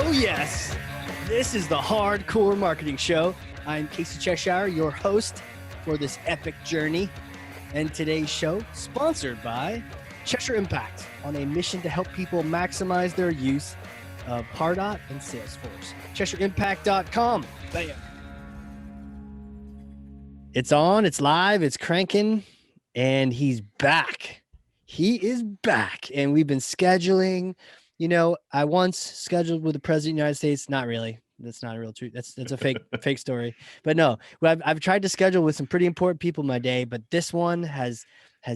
Oh, yes. This is the Hardcore Marketing Show. I'm Casey Cheshire, your host for this epic journey. And today's show, sponsored by Cheshire Impact, on a mission to help people maximize their use of Pardot and Salesforce. CheshireImpact.com. Bam. It's on, it's live, it's cranking, and he's back. He is back, and we've been scheduling. You know, I once scheduled with the President of the United States. Not really. That's not a real truth. That's a fake story. But no, I've tried to schedule with some pretty important people in my day, but this one has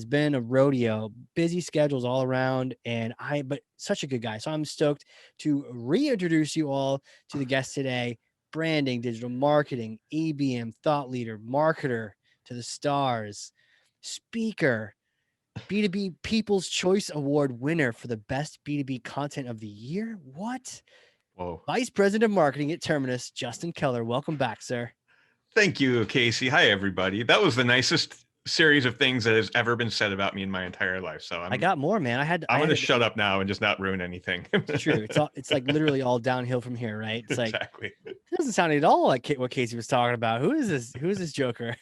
been a rodeo. Busy schedules all around, but such a good guy. So I'm stoked to reintroduce you all to the guest today. Branding, digital marketing, ABM, thought leader, marketer to the stars, speaker, B2B People's Choice Award winner for the best B2B content of the year. What? Whoa. Vice President of Marketing at Terminus, Justin Keller. Welcome back, sir. Thank you, Casey. Hi, everybody. That was the nicest series of things that has ever been said about me in my entire life. So I got more, man. I'm going to shut up now and just not ruin anything. It's true. It's like literally all downhill from here, right? It's like, exactly. It doesn't sound at all like what Casey was talking about. Who is this? Who is this joker?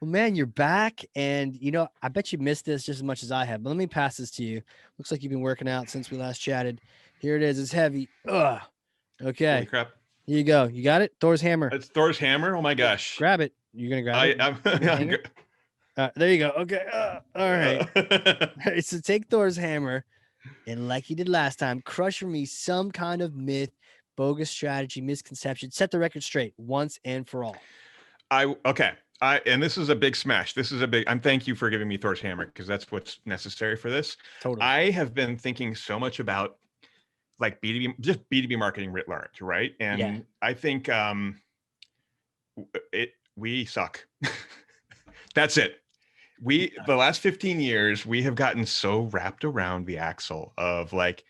Well, man, you're back, and I bet you missed this just as much as I have. But let me pass this to you. Looks like you've been working out since we last chatted. Here it is. It's heavy. Ugh. Okay. Holy crap. Here you go. You got it? Thor's hammer. It's Thor's hammer? Oh my gosh. Grab it. You're going to grab it? There you go. Okay. All right. All right. So take Thor's hammer, and like you did last time, crush for me some kind of myth, bogus strategy, misconception. Set the record straight once and for all. Okay. And this is a big smash. Thank you for giving me Thor's hammer, because that's what's necessary for this. Totally. I have been thinking so much about like B2B marketing writ large, right? And I think we suck. That's it. The last 15 years, we have gotten so wrapped around the axle of like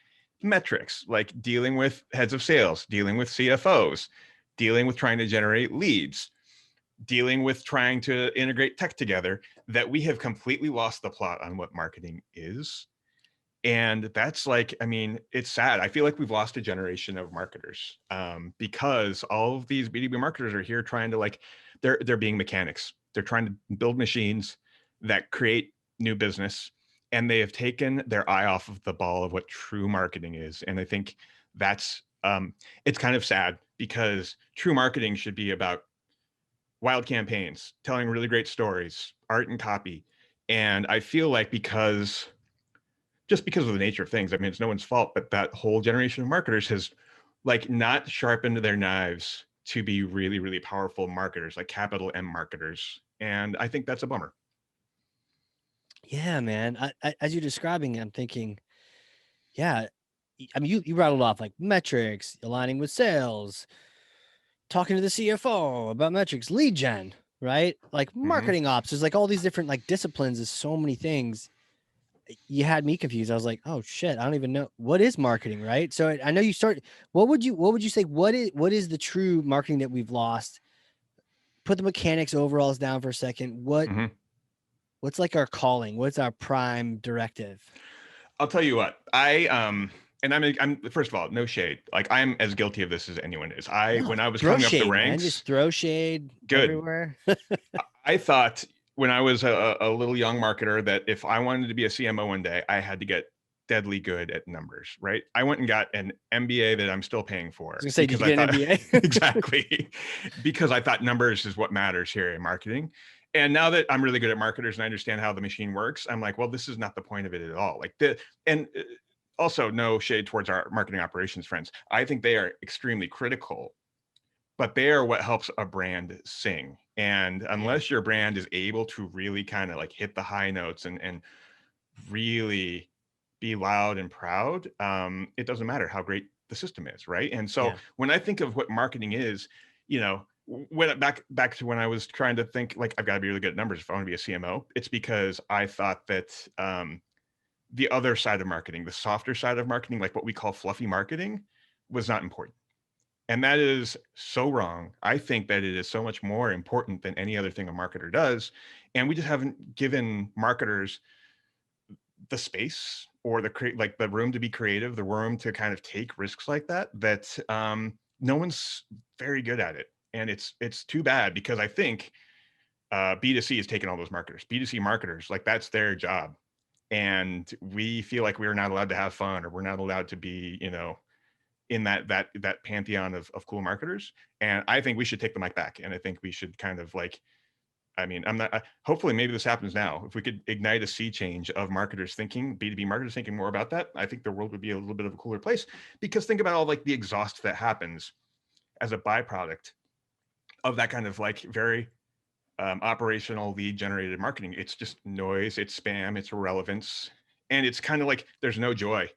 metrics, like dealing with heads of sales, dealing with CFOs, dealing with trying to generate leads, dealing with trying to integrate tech together, that we have completely lost the plot on what marketing is. And that's like, I mean, it's sad. I feel like we've lost a generation of marketers because all of these B2B marketers are here trying to like, they're being mechanics. They're trying to build machines that create new business, and they have taken their eye off of the ball of what true marketing is. And I think that's, it's kind of sad, because true marketing should be about wild campaigns, telling really great stories, art and copy. And I feel like because of the nature of things, I mean, it's no one's fault, but that whole generation of marketers has like not sharpened their knives to be really, really powerful marketers, like capital M marketers. And I think that's a bummer. Yeah, man. As you're describing, I'm thinking, yeah, I mean, you rattled off like metrics, aligning with sales, talking to the CFO about metrics, lead gen, right? Like marketing ops. There's like all these different like disciplines. There's so many things. You had me confused. I was like, oh shit, I don't even know what is marketing, right? So I know you start. What would you say? What is the true marketing that we've lost? Put the mechanics overalls down for a second. What's like our calling? What's our prime directive? I'll tell you what, and I'm first of all, no shade. Like I'm as guilty of this as anyone is. When I was coming up the ranks, man, just throw shade everywhere. I thought when I was a little young marketer that if I wanted to be a CMO one day, I had to get deadly good at numbers, right? I went and got an MBA that I'm still paying for. I was gonna say, did you get an MBA? Exactly. Because I thought numbers is what matters here in marketing. And now that I'm really good at marketers and I understand how the machine works, I'm like, well, this is not the point of it at all. Also, no shade towards our marketing operations friends. I think they are extremely critical, but they are what helps a brand sing. And unless your brand is able to really kind of like hit the high notes and really be loud and proud, it doesn't matter how great the system is, right? And so when I think of what marketing is, when back to when I was trying to think like I've got to be really good at numbers if I want to be a CMO, it's because I thought that the other side of marketing, the softer side of marketing, like what we call fluffy marketing, was not important. And that is so wrong. I think that it is so much more important than any other thing a marketer does. And we just haven't given marketers the space or like the room to be creative, the room to kind of take risks like that, no one's very good at it. And it's too bad, because I think B2C is taking all those marketers. B2C marketers, like that's their job. And we feel like we're not allowed to have fun, or we're not allowed to be, in that pantheon of cool marketers. And I think we should take the mic back. And I think we should kind of like, I mean, I'm not, hopefully maybe this happens now. If we could ignite a sea change of marketers thinking, B2B marketers thinking more about that, I think the world would be a little bit of a cooler place. Because think about all like the exhaust that happens as a byproduct of that kind of like very operational lead generated marketing. It's just noise, it's spam, it's irrelevance. And it's kind of like there's no joy.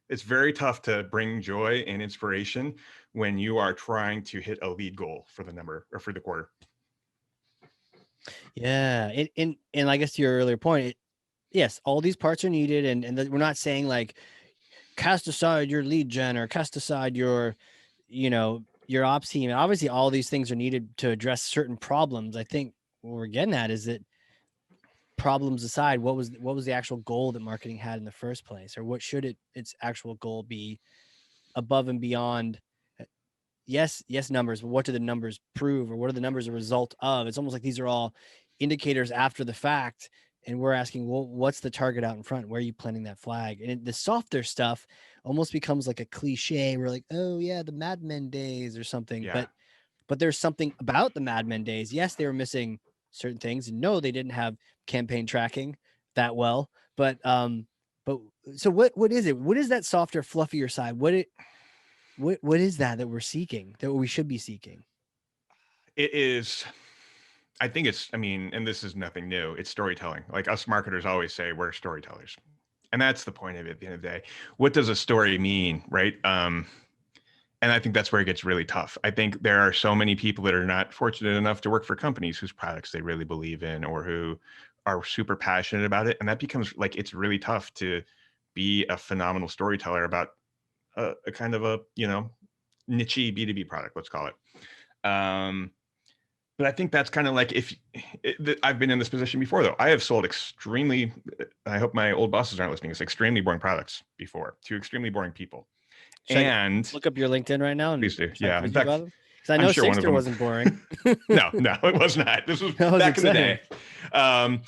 It's very tough to bring joy and inspiration when you are trying to hit a lead goal for the number or for the quarter. Yeah. And I guess to your earlier point, yes, all these parts are needed. And we're not saying like cast aside your lead gen or cast aside your, your ops team. And obviously all these things are needed to address certain problems. I think what we're getting at is that, problems aside, what was the actual goal that marketing had in the first place, or what should its actual goal be above and beyond yes numbers, but what do the numbers prove, or what are the numbers a result of? It's almost like these are all indicators after the fact, and we're asking, well, what's the target out in front? Where are you planting that flag? And the softer stuff almost becomes like a cliche. We're like, oh yeah, the Mad Men days or something. Yeah. But there's something about the Mad Men days. Yes, they were missing certain things, and no, they didn't have campaign tracking that well. But so what is it? What is that softer, fluffier side? What is that we're seeking, that we should be seeking? It is, I think it's, I mean, and this is nothing new, it's storytelling. Like us marketers always say, we're storytellers. And that's the point of it at the end of the day. What does a story mean, right? And I think that's where it gets really tough. I think there are so many people that are not fortunate enough to work for companies whose products they really believe in, or who are super passionate about it. And that becomes like, it's really tough to be a phenomenal storyteller about a kind of a, niche B2B product, let's call it. But I think that's kind of like, I've been in this position before, though. I have sold extremely, I hope my old bosses aren't listening, it's extremely boring products before to extremely boring people. Should I look up your LinkedIn right now and please do. Yeah. In fact, because I know sure Sixter wasn't boring. No, it was not. This was That was back exciting. in the day.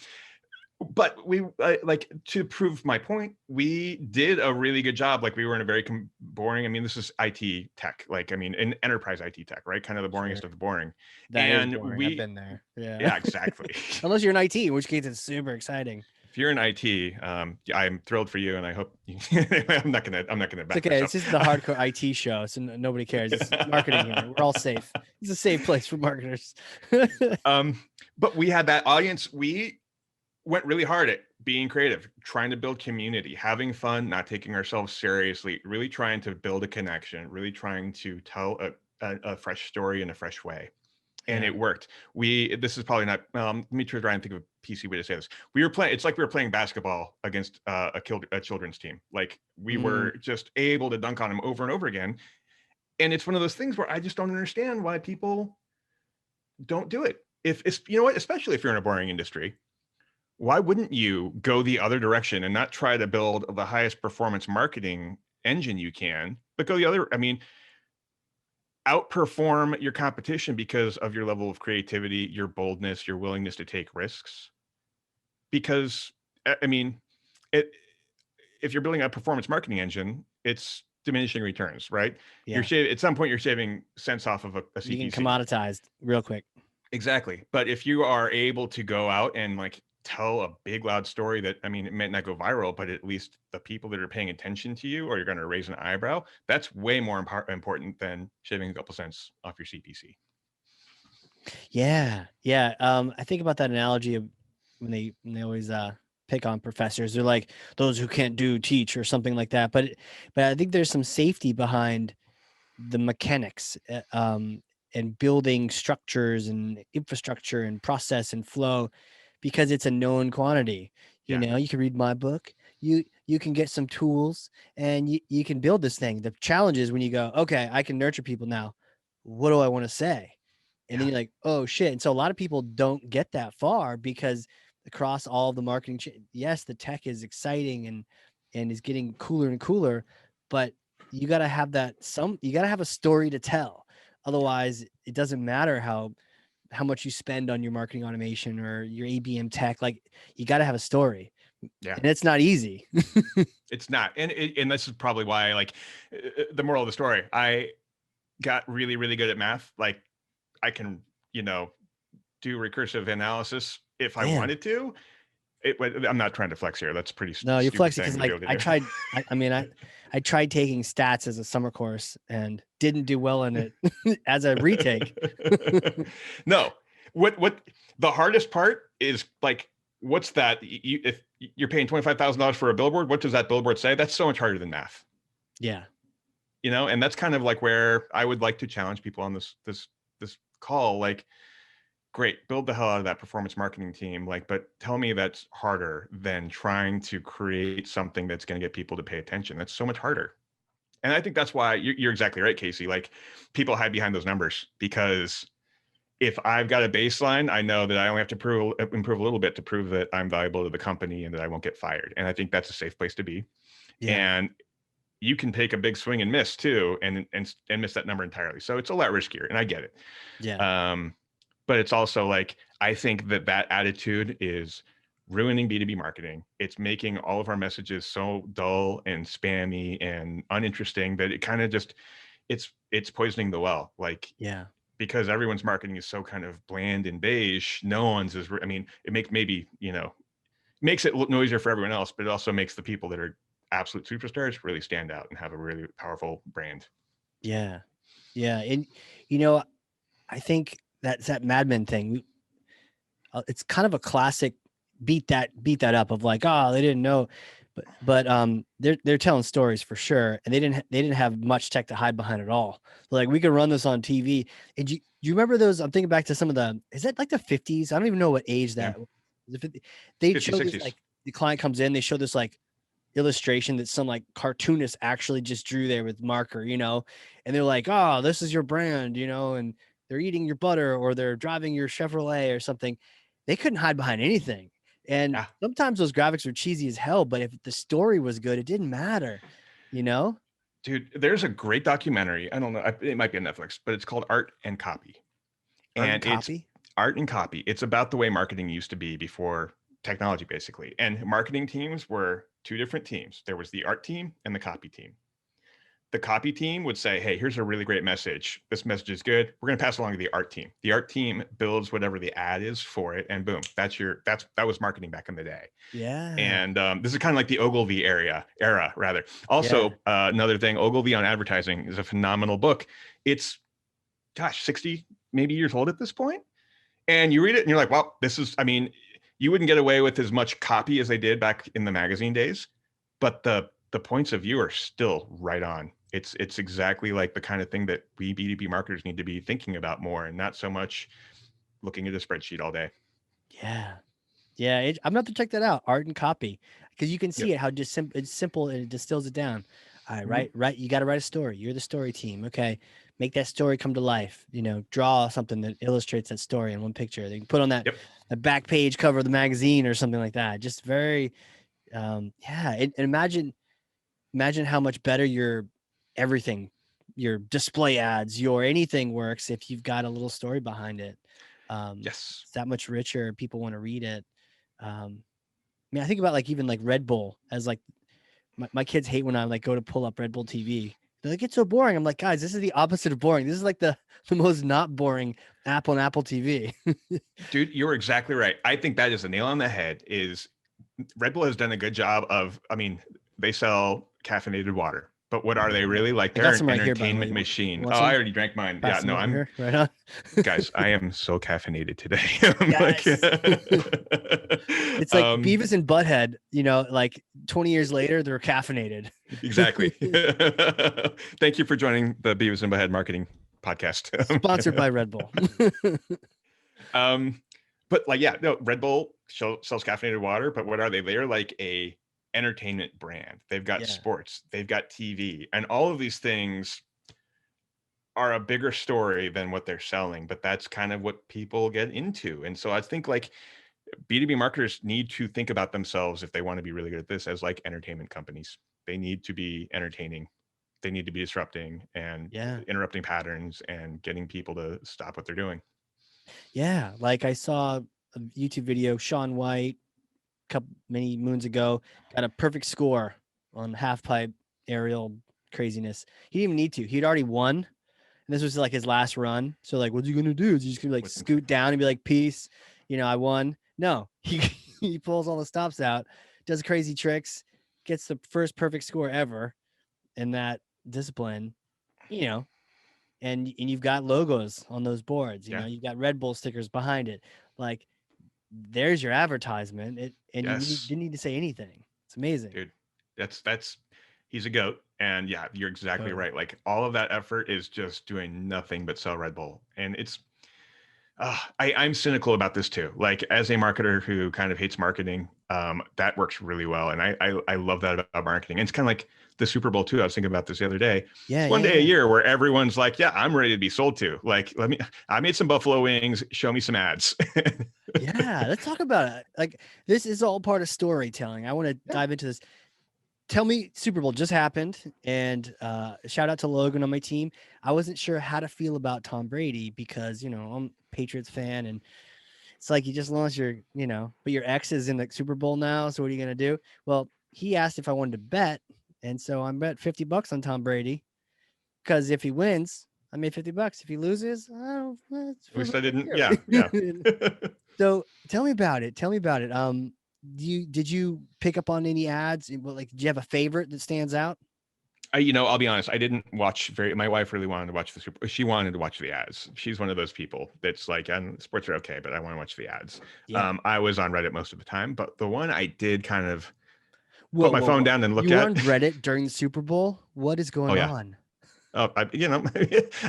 But we like, to prove my point, we did a really good job. Like we were in a very boring, I mean, this is IT tech, like, I mean, in enterprise IT tech, right? Kind of the boringest of the boring. That is boring. I've been there. Yeah, exactly. Unless you're in IT, in which case it's super exciting. If you're in IT, I'm thrilled for you, and I hope I'm not gonna back. It's okay. It's just the hardcore IT show, so nobody cares. It's marketing here. We're all safe. It's a safe place for marketers. But we had that audience. We went really hard at being creative, trying to build community, having fun, not taking ourselves seriously, really trying to build a connection, really trying to tell a fresh story in a fresh way. And it worked. This is probably not, let me try and think of a PC way to say this. It's like we were playing basketball against a children's team. Like we were just able to dunk on them over and over again. And it's one of those things where I just don't understand why people don't do it. If it's, you know what, especially if you're in a boring industry, why wouldn't you go the other direction and not try to build the highest performance marketing engine you can, but go the other, I mean, outperform your competition because of your level of creativity, your boldness, your willingness to take risks. Because, I mean, if you're building a performance marketing engine, it's diminishing returns, right? Yeah. At some point, you're shaving cents off of a CPC. You can commoditized real quick. Exactly. But if you are able to go out and like tell a big loud story that, I mean, it might not go viral, but at least the people that are paying attention to you, or you're going to raise an eyebrow, that's way more important than shaving a couple cents off your CPC. Yeah. I think about that analogy of when they always pick on professors. They're like, those who can't do teach, or something like that. But I think there's some safety behind the mechanics and building structures and infrastructure and process and flow, because it's a known quantity. You know, you can read my book, you can get some tools, and you can build this thing. The challenge is when you go, okay, I can nurture people now. What do I want to say? And then you're like, oh shit. And so a lot of people don't get that far, because across all of the marketing, yes, the tech is exciting, and is getting cooler and cooler, but you got to have you got to have a story to tell. Otherwise, it doesn't matter how much you spend on your marketing automation or your ABM tech. Like, you got to have a story, Yeah. and it's not easy. It's not. And this is probably why, like, the moral of the story, I got really, really good at math. Like, I can, do recursive analysis if I Damn. wanted to. I'm not trying to flex here. That's a pretty No, you're stupid flexing thing because to be like able to I do. tried. I mean, I tried taking stats as a summer course and didn't do well in it as a retake. No, what the hardest part is, like, what's that? If you're paying $25,000 for a billboard, what does that billboard say? That's so much harder than math, Yeah. and that's kind of like where I would like to challenge people on this call. Like, great, build the hell out of that performance marketing team, like, but tell me that's harder than trying to create something that's going to get people to pay attention. That's so much harder. And I think that's why you're exactly right, Casey. Like, people hide behind those numbers, because if I've got a baseline, I know that I only have to improve a little bit to prove that I'm valuable to the company and that I won't get fired. And I think that's a safe place to be. Yeah. And you can take a big swing and miss too, and miss that number entirely. So it's a lot riskier, and I get it. Yeah. But it's also like, I think that attitude is ruining B2B marketing. It's making all of our messages so dull and spammy and uninteresting that it kind of just, it's poisoning the well. Like, Yeah. because everyone's marketing is so kind of bland and beige, no one's is, I mean, it makes it look noisier for everyone else, but it also makes the people that are absolute superstars really stand out and have a really powerful brand. Yeah. Yeah. And you know, I think that's that Mad Men thing. It's kind of a classic beat that up of like, oh, they didn't know, but they're telling stories for sure, and they didn't have much tech to hide behind at all. Like, we could run this on TV. And you remember those? I'm thinking back to some of is that like the 50s? I don't even know what age Yeah. that was. They 50s, show this, 60s. like, the client comes in, they show this like illustration that some like cartoonist actually just drew there with marker, and they're like, oh, this is your brand, and they're eating your butter or they're driving your Chevrolet or something. They couldn't hide behind anything. And Yeah. sometimes those graphics were cheesy as hell, but if the story was good, it didn't matter, you know? Dude, there's a great documentary. I don't know. It might be on Netflix, but it's called Art and Copy. Art and And it's copy. art and copy. It's about the way marketing used to be before technology, basically. And marketing teams were two different teams. There was the art team and the copy team. The copy team would say, hey, here's a really great message. This message is good. We're going to pass it along to the art team. The art team builds whatever the ad is for it, and boom, that was marketing back in the day. Yeah. And this is kind of like the Ogilvy era rather. Yeah. Also, another thing, Ogilvy on Advertising is a phenomenal book. It's, 60 maybe years old at this point. And you read it and you're like, well, I mean, you wouldn't get away with as much copy as they did back in the magazine days, but the points of view are still right on. It's exactly like the kind of thing that we B2B marketers need to be thinking about more, and not so much looking at a spreadsheet all day. Yeah. Yeah. I'm going to check that out. Art and copy. Because you can Yep. see it, how just it's simple, and it distills it down. All right, Mhm. right. You got to write a story. You're the story team. Okay. Make that story come to life. Draw something that illustrates that story in one picture. They can put on that Yep. a back page cover of the magazine or something like that. Just very, yeah. And imagine how much better your display ads, your anything works if you've got a little story behind it. Yes. It's that much richer. People want to read it. I mean, I think about like even like Red Bull as like my kids hate when I like go to pull up Red Bull TV. They're like, it's so boring. I'm like, guys, this is the opposite of boring. This is like the most not boring app on Apple TV. Dude, you're exactly right. I think that is a nail on the head. Is Red Bull has done a good job of, I mean, they sell caffeinated water, but what are they really? Like, I they're got an some right here, by the way. entertainment You machine. want Oh, I some? already drank mine. Yeah, Pass some no, over here. Right on. guys, I am so caffeinated today. I'm like, Yes. It's like um, Beavis and Butthead, like 20 years later, they're caffeinated. exactly. Thank you for joining the Beavis and Butthead Marketing Podcast. Sponsored by Red Bull. um, but like, yeah, no, Red Bull sells caffeinated water, but what are they? They're like a entertainment brand. They've got Yeah. sports, they've got TV, and all of these things are a bigger story than what they're selling, but that's kind of what people get into. And so I think, like, B2B marketers need to think about themselves, if they want to be really good at this, as like entertainment companies. They need to be entertaining. They need to be disrupting and Yeah. interrupting patterns and getting people to stop what they're doing. Yeah. Like I saw a YouTube video, Sean White, couple many moons ago, got a perfect score on half pipe aerial craziness. He didn't even need to. He'd already won. And this was like his last run. So like, what's he gonna do? Is he just gonna like scoot down and be like, peace, I won? No, he he pulls all the stops out, does crazy tricks, gets the first perfect score ever in that discipline, you know, and you've got logos on those boards, Yeah. you've got Red Bull stickers behind it. Like there's your advertisement. And you Yes, didn't need to say anything. It's amazing. dude. That's he's a goat. And yeah, you're exactly Totally. right. Like all of that effort is just doing nothing but sell Red Bull. And it's I'm cynical about this too. Like as a marketer who kind of hates marketing, that works really well, and I love that about marketing. And it's kind of like the Super Bowl too. I was thinking about this the other day. Yeah, It's one yeah, day a yeah. year where everyone's like, "Yeah, I'm ready to be sold to." Like, I made some buffalo wings. Show me some ads. Yeah, let's talk about it. Like this is all part of storytelling. I want to Yeah. dive into this. Tell me, Super Bowl just happened, and shout out to Logan on my team. I wasn't sure how to feel about Tom Brady because I'm a Patriots fan, and it's like you just lost but your ex is in the Super Bowl now. So what are you gonna do? Well, he asked if I wanted to bet, and so I'm bet $50 on Tom Brady because if he wins, I made $50. If he loses, oh, well, At least I good didn't. for Yeah, yeah. you. So tell me about it. Tell me about it. Did you pick up on any ads? Well, like, did you have a favorite that stands out? I'll be honest. I didn't watch very. My wife really wanted to watch the Super. She wanted to watch the ads. She's one of those people that's like, sports are okay, but I want to watch the ads. Yeah. I was on Reddit most of the time, but the one I did kind of put Whoa, my whoa, phone whoa. down and look You were at. on Reddit during the Super Bowl? What is Oh going yeah. on? Oh,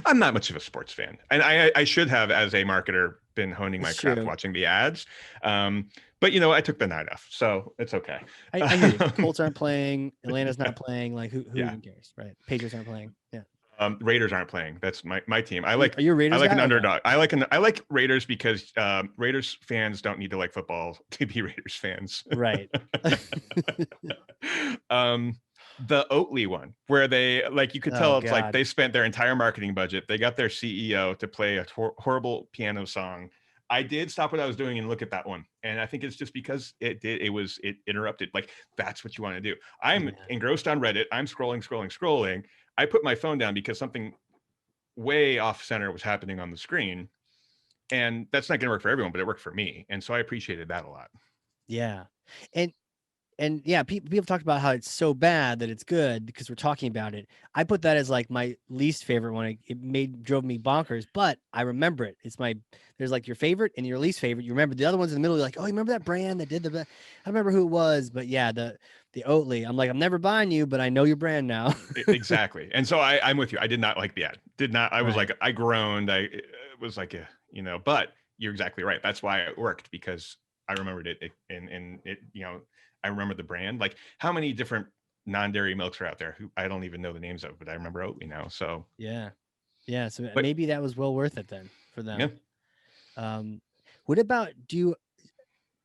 I'm not much of a sports fan, and I should have, as a marketer, been honing my It's craft true. watching the ads. But I took the night off, so it's okay. I hear you. Colts aren't playing. Atlanta's not playing. Like, who Yeah. even cares, right? Patriots aren't playing. Yeah. Raiders aren't playing. That's my team. Are you a I Raiders like an guy? Okay. underdog. I like Raiders because Raiders fans don't need to like football to be Raiders fans. Right. The Oatly one, where they, like, you could Oh tell it's like God. they spent their entire marketing budget. They got their CEO to play a horrible piano song. I did stop what I was doing and look at that one, and I think it's just because it interrupted. Like, that's what you want to do. I'm Yeah. engrossed on Reddit. I'm scrolling. I put my phone down because something way off center was happening on the screen, and that's not going to work for everyone, but it worked for me, and so I appreciated that a lot. Yeah. And yeah, people talked about how it's so bad that it's good because we're talking about it. I put that as like my least favorite one. It drove me bonkers, but I remember it. There's like your favorite and your least favorite. You remember the other ones in the middle. You're like, oh, you remember that brand that did the best? I don't remember who it was, but yeah, the Oatly. I'm like, I'm never buying you, but I know your brand now. Exactly. And so I'm with you. I did not like the ad. Did not. I was Right. like, I groaned. It was like but you're exactly right. That's why it worked, because I remembered it, and it, I remember the brand. Like, how many different non-dairy milks are out there who I don't even know the names of, but I remember Oatly now. So, Yeah. Yeah. So but maybe that was well worth it then for yeah, them. What about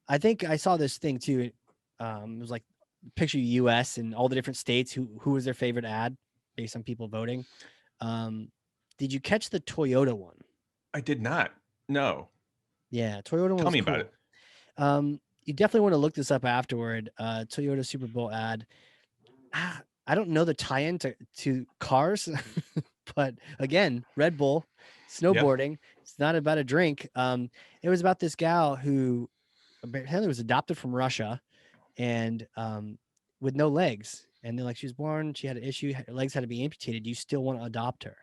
I think I saw this thing too. It was like picture US and all the different states who was their favorite ad based on people voting. Did you catch the Toyota one? I did not. No. Yeah, Toyota one Tell was me about it. cool. You definitely want to look this up afterward. Toyota Super Bowl ad. I don't know the tie-in to cars, but again, Red Bull, Yep. snowboarding. It's not about a drink. It was about this gal who apparently was adopted from Russia and with no legs. And they're like, she was born, she had an issue, her legs had to be amputated. Do you still want to adopt her?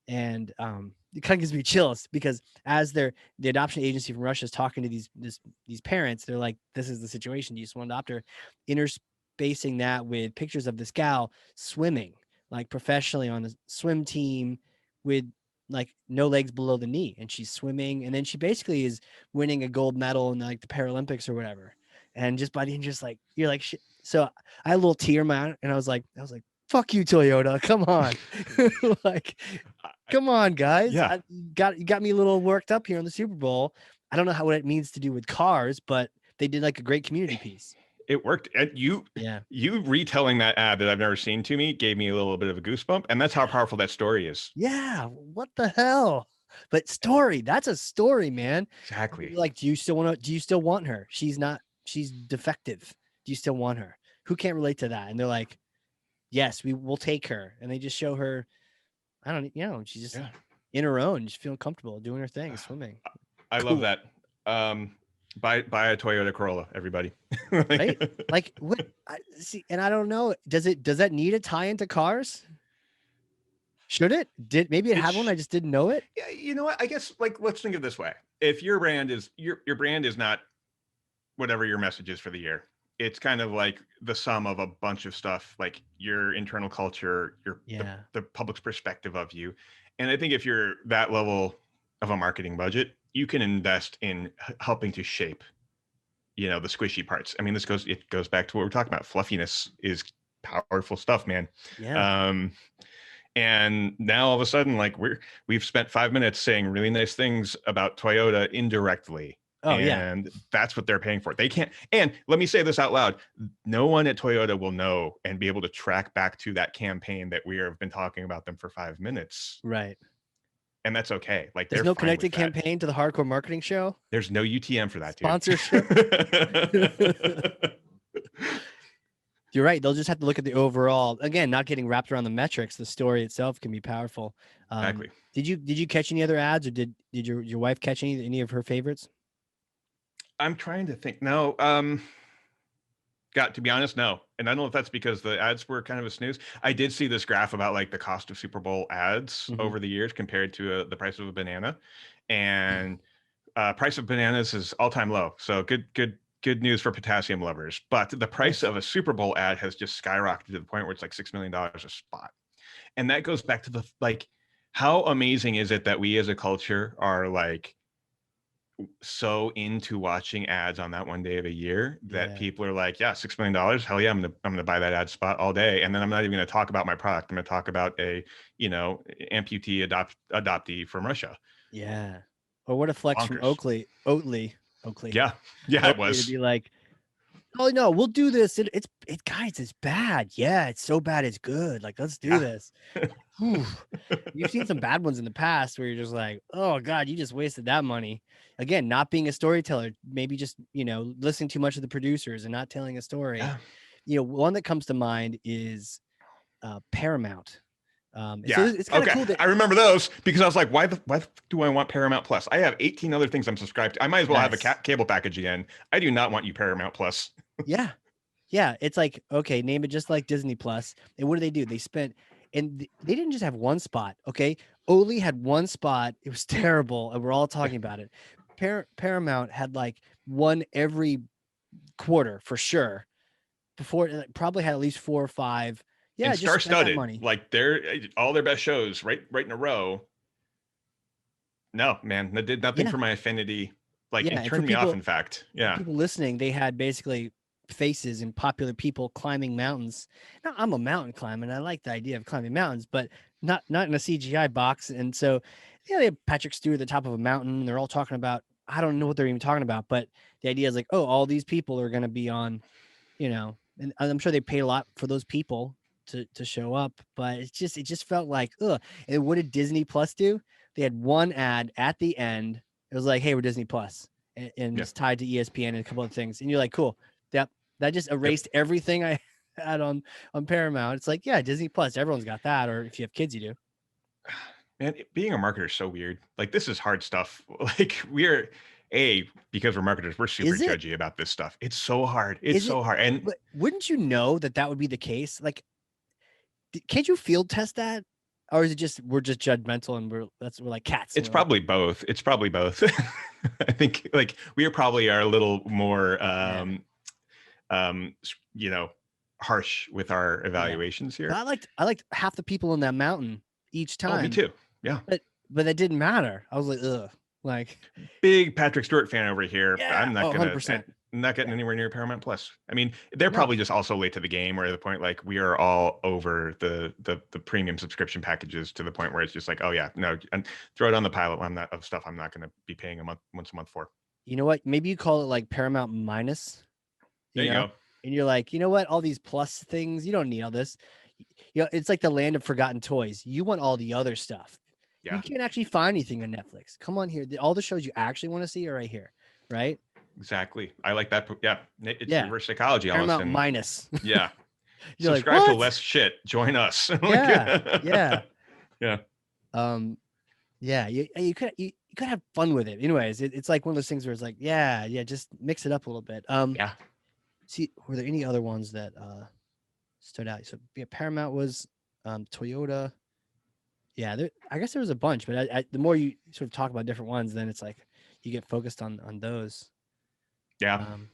And it kind of gives me chills because as the adoption agency from Russia is talking to these parents, they're like, this is the situation. Do you just want to adopt her? Interspacing that with pictures of this gal swimming, like professionally on a swim team with like no legs below the knee. And she's swimming. And then she basically is winning a gold medal in like the Paralympics or whatever. And just by the end, just like, you're like, shit. So I had a little tear in my eye and I was like, fuck you, Toyota. Come on. Like, come on, guys. Yeah. You got me a little worked up here on the Super Bowl. I don't know what it means to do with cars, but they did like a great community piece. It worked. And Yeah. you retelling that ad that I've never seen to me gave me a little bit of a goosebump. And that's how powerful that story is. Yeah. What the hell? But story, that's a story, man. Exactly. Like, do you still want her? She's defective. Do you still want her? Who can't relate to that? And they're like, yes, we will take her. And they just show her, I don't, she's just Yeah. in her own, just feeling comfortable doing her thing, swimming. I love that. Buy a Toyota Corolla, everybody. Right? Like what I see, and I don't know, does that need a tie into cars? Should it? Maybe it had one, I just didn't know it? Yeah, you know what? I guess like let's think of it this way. If your brand is your brand is not whatever your message is for the year, it's kind of like the sum of a bunch of stuff, like your internal culture, the public's perspective of you. And I think if you're that level of a marketing budget, you can invest in helping to shape, the squishy parts. I mean, it goes back to what we're talking about. Fluffiness is powerful stuff, man. Yeah. And now all of a sudden, like we've spent 5 minutes saying really nice things about Toyota indirectly. Oh, and that's what they're paying for. They can't. And let me say this out loud. No one at Toyota will know and be able to track back to that campaign that we have been talking about them for 5 minutes. Right. And that's okay. Like there's no connected campaign to the Hardcore Marketing Show. There's no UTM for that, dude. Sponsorship. You're right. They'll just have to look at the overall. Again, not getting wrapped around the metrics. The story itself can be powerful. Exactly. Did you catch any other ads, or did your wife catch any of her favorites? I'm trying to think. No. To be honest, no. And I don't know if that's because the ads were kind of a snooze. I did see this graph about like the cost of Super Bowl ads over the years compared to the price of a banana, and price of bananas is all-time low. So good news for potassium lovers. But the price of a Super Bowl ad has just skyrocketed to the point where it's like $6 million a spot. And that goes back to the, like, how amazing is it that we as a culture are like so into watching ads on that one day of a year that people are like, yeah, $6 million. Hell yeah. I'm going to buy that ad spot all day. And then I'm not even going to talk about my product. I'm going to talk about a, amputee adoptee from Russia. Yeah. Or what a flex from Oakley. Yeah. Yeah, it was. To be like, oh no, we'll do this. It's guys, it's bad. Yeah, it's so bad it's good. Like, let's do this. You've seen some bad ones in the past where you're just like, oh God, you just wasted that money. Again, not being a storyteller, maybe just, listening too much of the producers and not telling a story. Yeah. One that comes to mind is Paramount. So it's kind of cool that I remember those because I was like, why do I want Paramount Plus? I have 18 other things I'm subscribed to. I might as well have a cable package again. I do not want you Paramount Plus. Yeah. It's like, okay, name it just like Disney Plus. And what do? They spent, and they didn't just have one spot. Okay. Oli had one spot. It was terrible. And we're all talking about it. Paramount had like one every quarter for sure. Before, probably had at least 4 or 5. Yeah, and star-studded, like all their best shows right in a row. No, man, that did nothing for my affinity. Like, it turned me off, in fact. Yeah. People listening, they had basically faces and popular people climbing mountains. Now, I'm a mountain climber, and I like the idea of climbing mountains, but not in a CGI box. And so, they have Patrick Stewart at the top of a mountain, and they're all talking about, I don't know what they're even talking about, but the idea is like, oh, all these people are going to be on, and I'm sure they paid a lot for those people to show up, but it just felt like, ugh. And what did Disney Plus do? They had one ad at the end. It was like, hey, we're Disney Plus, and it's tied to ESPN and a couple of things. And you're like, cool. Yep. That just erased everything I had on Paramount. It's like, yeah, Disney Plus, everyone's got that. Or if you have kids, you do. Man, being a marketer is so weird. Like, this is hard stuff. Like, because we're marketers, we're super judgy about this stuff. It's so hard. It's so hard. And but wouldn't you know that would be the case? Like, can't you field test that? Or is it just, we're just judgmental and we're like cats? It's probably both. It's probably both. I think like we probably are a little more, harsh with our evaluations here. I liked half the people in that mountain each time. Oh, me too. Yeah. But that didn't matter. I was like, ugh. Like, big Patrick Stewart fan over here. Yeah, I'm not gonna 100%. Not getting anywhere near Paramount Plus. I mean, they're probably just also late to the game, or the point like we are all over the premium subscription packages to the point where it's just like, oh yeah, no, and throw it on the pilot. I'm not going to be paying once a month for. you know what? Maybe you call it like Paramount Minus, There you you know, go. and you're like, you know what? All these plus things, you don't need all this. It's like the land of forgotten toys. You want all the other stuff. You Yeah, can't actually find anything on Netflix. Come on here. All the shows you actually want to see are right here, right? exactly. I like that. Yeah, it's Yeah. reverse psychology almost. Paramount And Minus. yeah, You're like, subscribe to what? less shit. Join us. Like, Yeah. Yeah. yeah, Um, yeah, you could have fun with it. Anyways, it's like one of those things where it's like, yeah, just mix it up a little bit. yeah. See, were there any other ones that stood out? So yeah, Paramount was Toyota. Yeah, I guess there was a bunch, but the more you sort of talk about different ones, then it's like you get focused on those. Yeah. Um,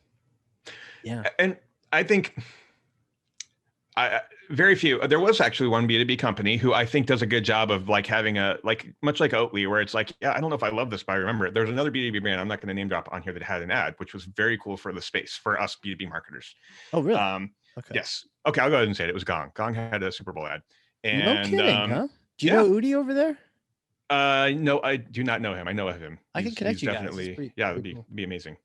yeah. And I think very few. There was actually one B2B company who I think does a good job of like having a like much like Oatly, where it's like, yeah, I don't know if I love this, but I remember it. There's another B2B brand I'm not going to name drop on here that had an ad, which was very cool for the space for us B2B marketers. Oh, really? Um, Okay. yes. Okay, I'll go ahead and say it. It was Gong. Gong had a Super Bowl ad, No and kidding, huh? Do you yeah. know Udi over there? No, I do not know him. I know of him. I can connect He's you guys. It's definitely yeah, that'd pretty cool. be amazing.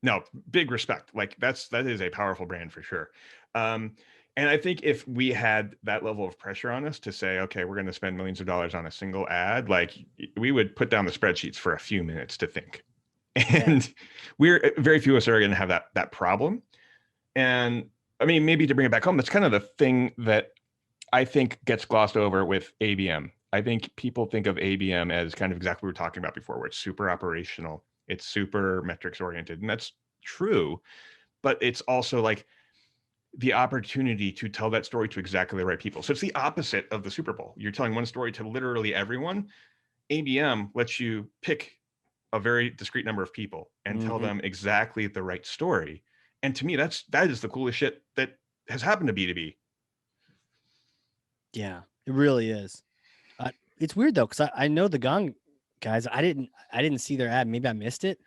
No, big respect. Like that is a powerful brand for sure. And I think if we had that level of pressure on us to say, okay, we're going to spend millions of dollars on a single ad, like we would put down the spreadsheets for a few minutes to think. And we're very few of us are going to have that problem. And I mean, maybe to bring it back home, that's kind of the thing that I think gets glossed over with ABM. I think people think of ABM as kind of exactly what we were talking about before, where it's super operational, it's super metrics oriented, and that's true. But it's also like the opportunity to tell that story to exactly the right people. So it's the opposite of the Super Bowl. You're telling one story to literally everyone. ABM lets you pick a very discrete number of people and tell them exactly the right story. And to me, that is the coolest shit that has happened to B2B. Yeah, it really is. It's weird though, because I know the Gong guys. I didn't see their ad. Maybe I missed it.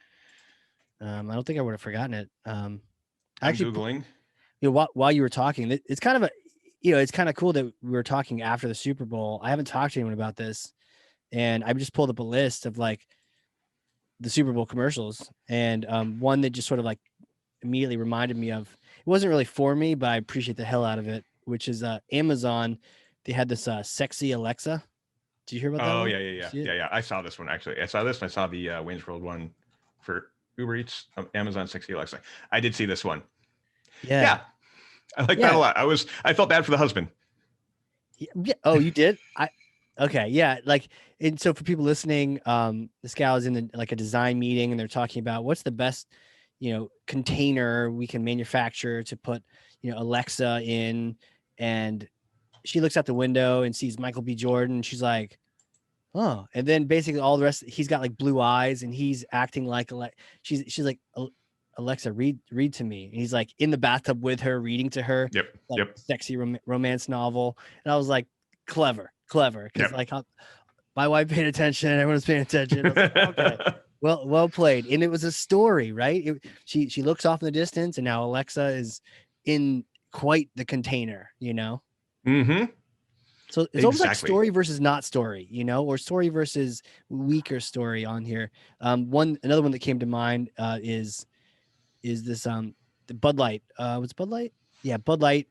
I don't think I would have forgotten it. I'm Actually, Googling. while you were talking, it's kind of it's kind of cool that we were talking after the Super Bowl. I haven't talked to anyone about this, and I just pulled up a list of like the Super Bowl commercials, and one that just sort of like immediately reminded me of. It wasn't really for me, but I appreciate the hell out of it. Which is Amazon. They had this sexy Alexa. Did you hear about that Oh one? yeah. I saw this one actually. I saw this. And I saw the Wayne's World one for Uber Eats, Amazon 60 Alexa. I did see this one. Yeah, I like that a lot. I felt bad for the husband. Yeah. Oh, you did? Okay. Yeah. Like, and so for people listening, this gal is in like a design meeting and they're talking about what's the best, container we can manufacture to put, Alexa in. And she looks out the window and sees Michael B. Jordan. She's like, oh, and then basically all the rest, he's got like blue eyes and he's acting like, she's like, Alexa, read to me. And he's like in the bathtub with her, reading to her. Yep. Sexy romance novel. And I was like, clever. Because like my wife paid attention. Everyone's paying attention. I was like, okay, well played. And it was a story, right? She looks off in the distance and now Alexa is in quite the container, Mm-hmm. So it's almost like story versus not story, or story versus weaker story on here. Another one that came to mind is this the Bud Light. Was it Bud Light? Yeah, Bud Light,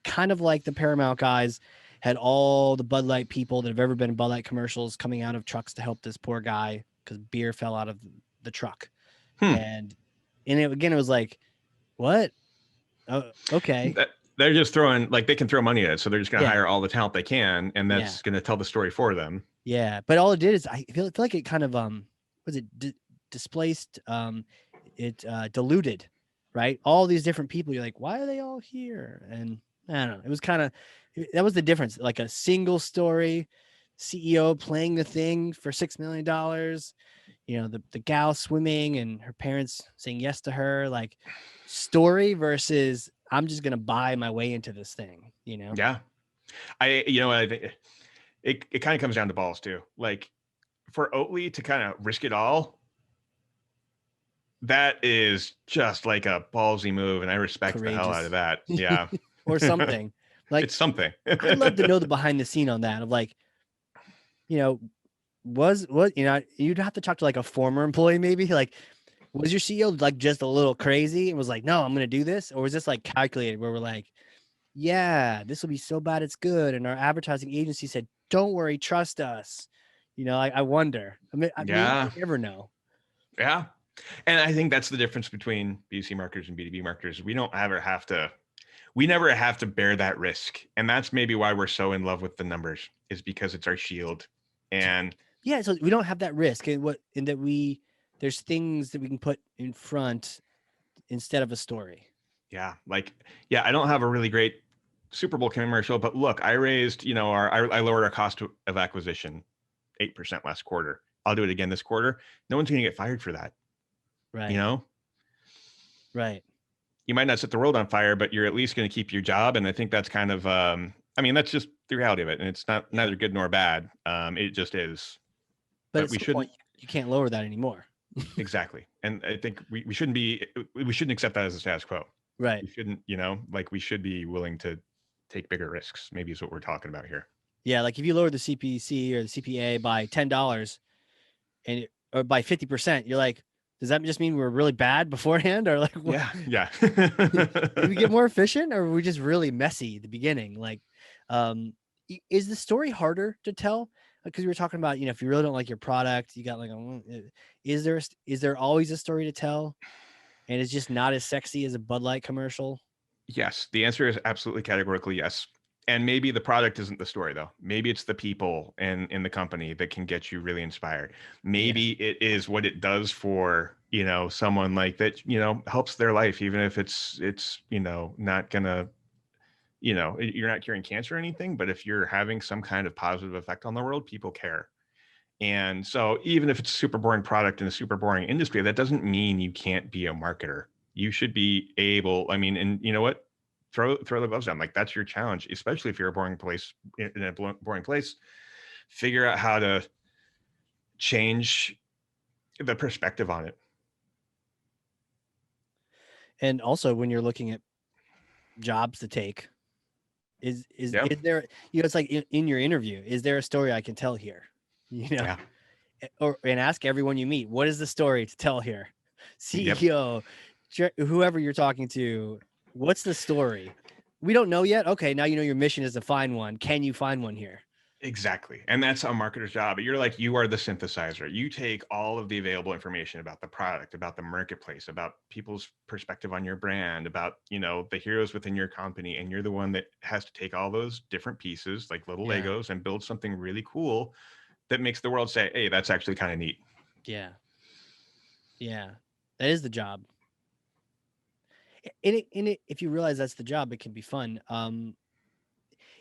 kind of like the Paramount guys, had all the Bud Light people that have ever been in Bud Light commercials coming out of trucks to help this poor guy because beer fell out of the truck. And it was like, what? Oh, okay. They're just throwing, like, they can throw money at it, so they're just going to hire all the talent they can, and that's going to tell the story for them. Yeah, but all it did is I feel like it kind of displaced, it diluted, right? All these different people. You're like, why are they all here? And I don't know. It was kind of that was the difference. Like a single story, CEO playing the thing for $6 million. The gal swimming and her parents saying yes to her. Like story versus I'm just gonna buy my way into this thing. Yeah, I think it kind of comes down to balls too. Like for Oatly to kind of risk it all, that is just like a ballsy move, and I respect the hell out of that. Yeah, or something like it's something. I'd love to know the behind the scene on that of like, what, you'd have to talk to like a former employee, maybe like, was your CEO like just a little crazy and was like, no, I'm going to do this? Or was this like calculated where we're like, yeah, this will be so bad it's good. And our advertising agency said, don't worry, trust us. I wonder. I mean, Yeah. you never know. Yeah. And I think that's the difference between B2C marketers and B2B marketers. We never have to bear that risk. And that's maybe why we're so in love with the numbers, is because it's our shield. And Yeah, so we don't have that risk, and that there's things that we can put in front instead of a story. yeah, I don't have a really great Super Bowl commercial, but look, I raised, I lowered our cost of acquisition 8% last quarter. I'll do it again this quarter. No one's going to get fired for that. You Right. know, Right. you might not set the world on fire, but you're at least going to keep your job. And I think that's kind of, I mean, that's just the reality of it. And it's not neither good nor bad. It just is. But But at we some point, shouldn't. you can't lower that anymore. Exactly. And I think we shouldn't accept that as a status quo. Right. We shouldn't, we should be willing to take bigger risks, maybe is what we're talking about here. Yeah, like if you lower the CPC or the CPA by $10 or by 50%, you're like, does that just mean we're really bad beforehand, or like, what? Yeah. Yeah. Did we get more efficient, or were we just really messy at the beginning? Like, is the story harder to tell? Because we were talking about, if you really don't like your product, you got like, is there always a story to tell, and it's just not as sexy as a Bud Light commercial? Yes. The answer is absolutely categorically yes. And maybe the product isn't the story though. Maybe it's the people in the company that can get you really inspired. Maybe it is what it does for, someone like that, helps their life, even if it's, not gonna, you're not curing cancer or anything, but if you're having some kind of positive effect on the world, people care. And so even if it's a super boring product in a super boring industry, that doesn't mean you can't be a marketer. You should be able, I mean, and you know what? Throw the gloves down. Like that's your challenge, especially if you're a boring place in a boring place. Figure out how to change the perspective on it. And also, when you're looking at jobs to take, is there, it's like in your interview, is there a story I can tell here? Yeah. And ask everyone you meet, what is the story to tell here? Yep. CEO, whoever you're talking to, what's the story? We don't know yet. Okay, now your mission is to find one. Can you find one here? Exactly. And that's a marketer's job. You are the synthesizer. You take all of the available information about the product, about the marketplace, about people's perspective on your brand, about, the heroes within your company. And you're the one that has to take all those different pieces, like little Legos, and build something really cool that makes the world say, hey, that's actually kind of neat. Yeah. Yeah. That is the job. If you realize that's the job, it can be fun.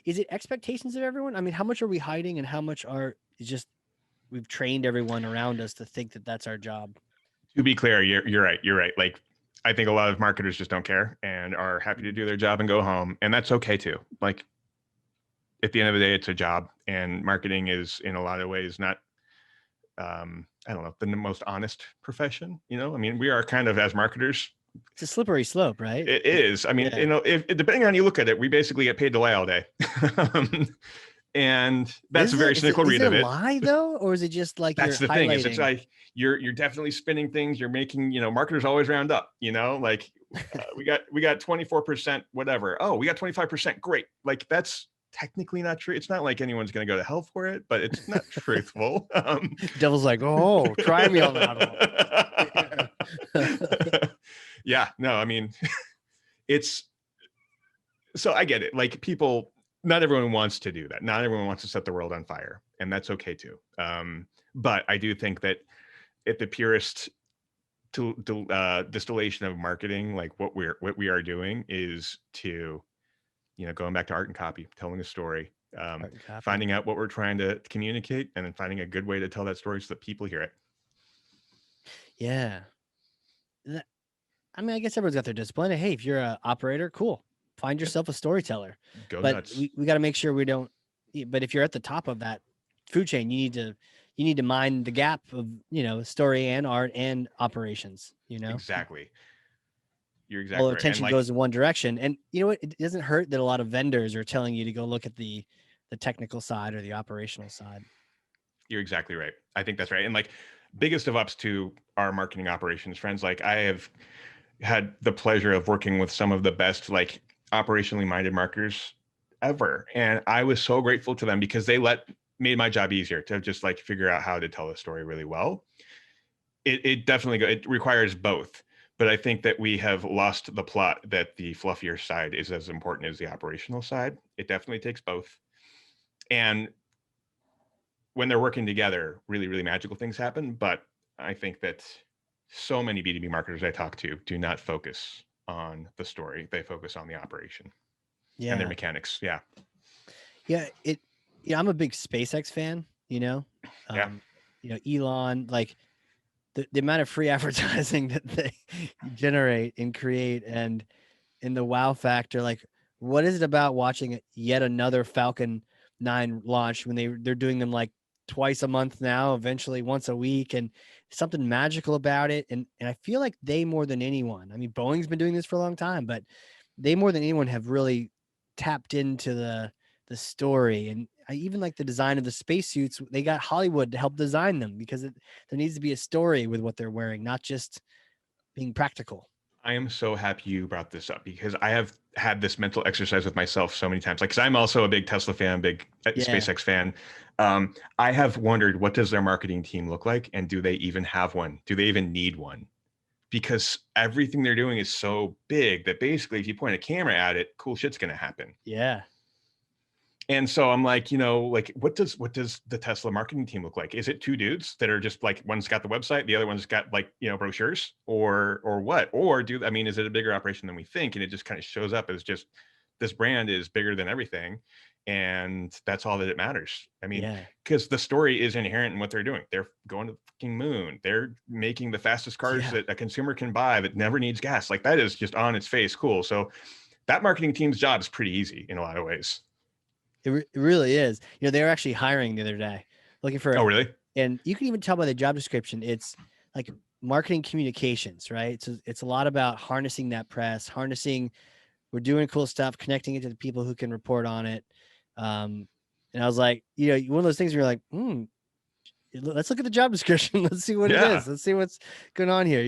Is it expectations of everyone? I mean, how much are we hiding, and how much is just we've trained everyone around us to think that that's our job? To be clear, you're right. You're right. Like, I think a lot of marketers just don't care and are happy to do their job and go home. And that's okay too. Like, at the end of the day, it's a job, and marketing is in a lot of ways not, I don't know, the most honest profession. I mean, we are kind of, as marketers, it's a slippery slope, right? It is. I mean, if depending on how you look at it, we basically get paid to lie all day. And that's a very cynical read of it. Is it a lie though, or is it just like that's the thing? Is it's like you're definitely spinning things. You're making, marketers always round up. Like we got 24%, whatever. Oh, we got 25%. Great. Like that's technically not true. It's not like anyone's going to go to hell for it, but it's not truthful. Devil's like, oh, try me on that one. Yeah. No, I mean, it's so I get it. Like people. Not everyone wants to do that. Not everyone wants to set the world on fire, and that's okay too. But I do think that at the purest distillation of marketing, like what we are doing is to, going back to art and copy, telling a story, finding out what we're trying to communicate, and then finding a good way to tell that story so that people hear it. Yeah. I mean, I guess everyone's got their discipline. Hey, if you're an operator, cool. Find yourself a storyteller. Go but nuts. We got to make sure we don't. But if you're at the top of that food chain, you need to mind the gap of story and art and operations. Exactly. You're exactly all right. attention goes in one direction, and it doesn't hurt that a lot of vendors are telling you to go look at the technical side or the operational side. You're exactly right. I think that's right. And like, biggest of ups to our marketing operations friends. Like, I have had the pleasure of working with some of the best, like, operationally minded marketers ever. And I was so grateful to them because they made my job easier to just like figure out how to tell the story really well. It definitely it requires both. But I think that we have lost the plot that the fluffier side is as important as the operational side. It definitely takes both. And when they're working together, really, really magical things happen. But I think that so many B2B marketers I talk to do not focus on the story. They focus on the operation and their Yeah. mechanics. Yeah. Yeah. Yeah. I'm a big SpaceX fan, Yeah. um, Elon, like the amount of free advertising that they generate and create and the wow factor, like what is it about watching yet another Falcon 9 launch when they're doing them like twice a month now, eventually once a week, and something magical about it. And I feel like they more than anyone, I mean, Boeing's been doing this for a long time, but they more than anyone have really tapped into the story. And I even like the design of the spacesuits. They got Hollywood to help design them because there needs to be a story with what they're wearing, not just being practical. I am so happy you brought this up because I have had this mental exercise with myself so many times. Like, because I'm also a big Tesla fan, big Yeah. SpaceX fan. I have wondered, what does their marketing team look like, and do they even have one? Do they even need one? Because everything they're doing is so big that basically, if you point a camera at it, cool shit's going to happen. Yeah. And so I'm like, like, what does the Tesla marketing team look like? Is it two dudes that are just like, one's got the website, the other one's got like, brochures, or what? Or is it a bigger operation than we think? And it just kind of shows up as just, this brand is bigger than everything, and that's all that it matters. I mean, Yeah. because the story is inherent in what they're doing. They're going to the fucking moon. They're making the fastest cars Yeah. that a consumer can buy that never needs gas. Like, that is just on its face cool. So that marketing team's job is pretty easy in a lot of ways. It really is. They were actually hiring the other day, looking Oh, for, really? and you can even tell by the job description, it's like marketing communications, right? So it's a lot about harnessing that press, we're doing cool stuff, connecting it to the people who can report on it. And I was like, one of those things where you're like, let's look at the job description. Let's see what it Yeah. is. Let's see what's going on here.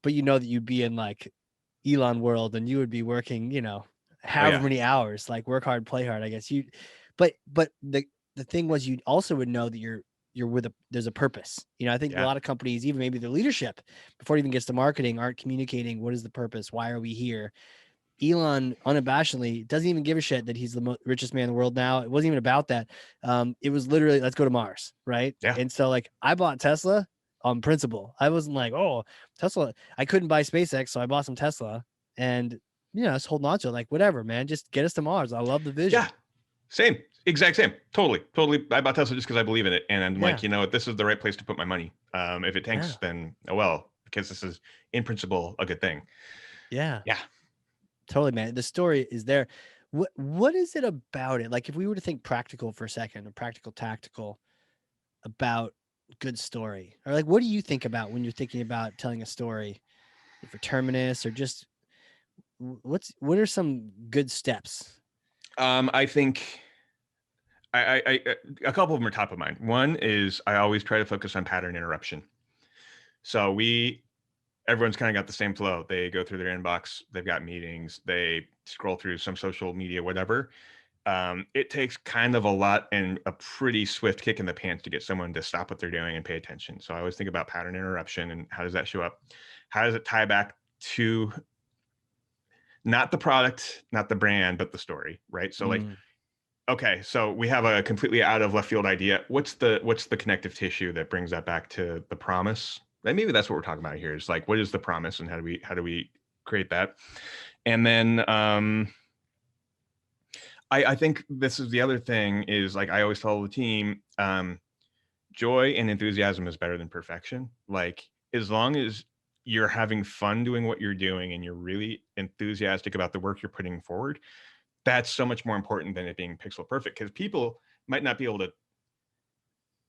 But that you'd be in like Elon world and you would be working, Oh, however yeah. many hours, like work hard, play hard, I guess but the thing was, you also would know that you're with there's a purpose. I think a Yeah. lot of companies, even maybe the leadership, before it even gets to marketing, aren't communicating what is the purpose, why are we here. Elon unabashedly doesn't even give a shit that he's the richest man in the world now. It wasn't even about that. It was literally, let's go to Mars, right? Yeah. And so, like, I bought Tesla on principle. I wasn't like, oh, Tesla. I couldn't buy SpaceX, so I bought some Tesla, and I was holding on to it, like, whatever, man, just get us to Mars. I love the Yeah. vision. Same. Exact same. Totally. Totally. I bought Tesla just because I believe in it. And I'm Yeah, like, what? This is the right place to put my money. If it yeah, tanks, then oh well, because this is in principle a good thing. yeah, Yeah. totally, man. The story is there. What is it about it? Like, if we were to think practical for a second, or practical tactical, about good story, or like what do you think about when you're thinking about telling a story for Terminus, or just what are some good steps? I think a couple of them are top of mind. One is I always try to focus on pattern interruption. So everyone's kind of got the same flow. They go through their inbox, they've got meetings, they scroll through some social media, whatever. It takes kind of a lot and a pretty swift kick in the pants to get someone to stop what they're doing and pay attention. So I always think about pattern interruption and how does that show up? How does it tie back to not the product, not the brand, but the story, right? So like, Mm, okay, so we have a completely out of left field idea. What's the connective tissue that brings that back to the promise? And maybe that's what we're talking about here. Is like, what is the promise and how do we create that? And then I think this is the other thing is like I always tell the team, joy and enthusiasm is better than perfection. Like, as long as you're having fun doing what you're doing and you're really enthusiastic about the work you're putting forward, that's so much more important than it being pixel perfect, because people might not be able to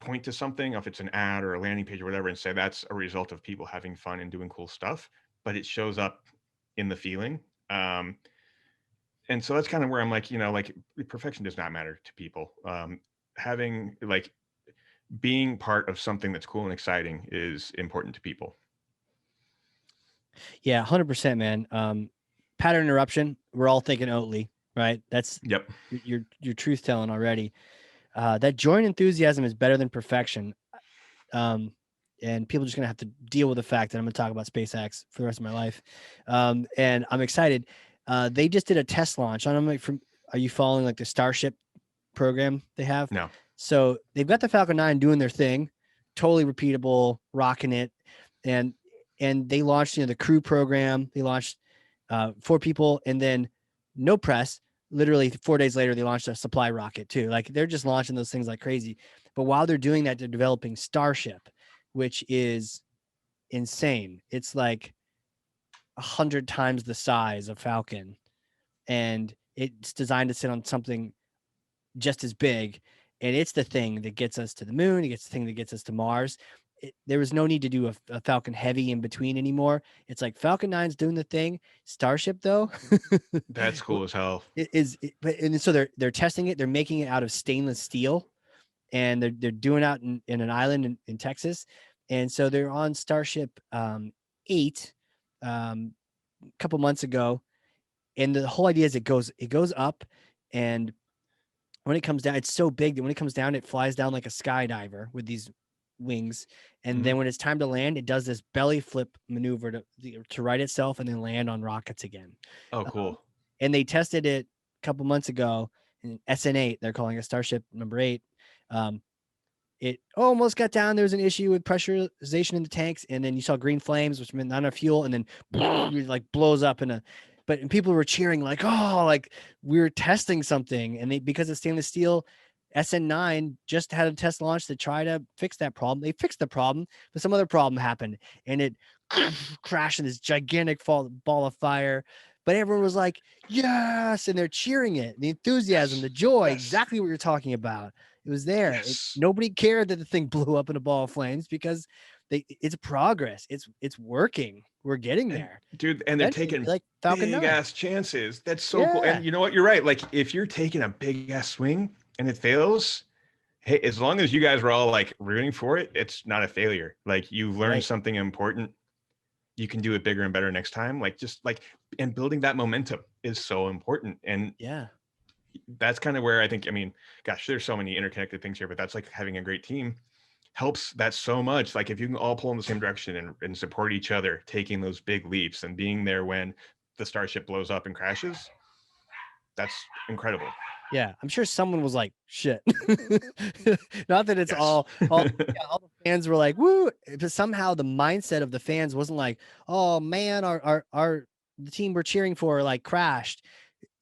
point to something, if it's an ad or a landing page or whatever, and say that's a result of people having fun and doing cool stuff, but it shows up in the feeling. Um, and so that's kind of where I'm like, like, perfection does not matter to people. Having like being part of something that's cool and exciting is important to people. Yeah, 100%, man. Pattern interruption. We're all thinking Oatly, right? That's Yep. your truth telling already. That joint enthusiasm is better than perfection. Um, and people are just gonna have to deal with the fact that I'm gonna talk about SpaceX for the rest of my life. And I'm excited. They just did a test launch. I don't know are you following like the Starship program they have? No. So they've got the Falcon 9 doing their thing, totally repeatable, rocking it. And they launched, the crew program. They launched 4 people, and then no press. Literally 4 days later, they launched a supply rocket too. Like they're just launching those things like crazy. But while they're doing that, they're developing Starship, which is insane. It's like 100 times the size of Falcon, and it's designed to sit on something just as big. And it's the thing that gets us to the moon. It's the thing that gets us to Mars. There was no need to do a Falcon Heavy in between anymore. It's like Falcon 9's doing the thing. Starship, though, That's cool as hell. and so they're testing it. They're making it out of stainless steel, and they're doing it out in an island in Texas. And so they're on Starship 8 a couple months ago. And the whole idea is it goes up, and when it comes down, it's so big that when it comes down, it flies down like a skydiver with these wings. And then when it's time to land, it does this belly flip maneuver to right itself and then land on rockets again. Oh, cool. And they tested it a couple months ago in SN8. They're calling it Starship number 8. It almost got down. There was an issue with pressurization in the tanks, and then you saw green flames, which meant not enough fuel, and then it like blows up and people were cheering like, oh, like we were testing something. And because it's stainless steel, SN9 just had a test launch to try to fix that problem. They fixed the problem, but some other problem happened, and it crashed in this gigantic ball of fire. But everyone was like, yes, and they're cheering it. The enthusiasm, the joy, exactly what you're talking about. It was there. Nobody cared that the thing blew up in a ball of flames because it's progress. It's working. We're getting there, dude. And they're taking like Falcon big 9. ass chances. That's so cool. And you know what? You're right. Like if you're taking a big ass swing and it fails, hey, as long as you guys were all like rooting for it, it's not a failure. Like you learned something important. You can do it bigger and better next time. Like and building that momentum is so important. And that's kind of where I think, I mean, gosh, there's so many interconnected things here, but that's like having a great team helps that so much. Like if you can all pull in the same direction and support each other, taking those big leaps and being there when the Starship blows up and crashes, that's incredible. Yeah, I'm sure someone was like, shit. Not that it's all the fans were like, woo, but somehow the mindset of the fans wasn't like, oh man, the team we're cheering for like crashed.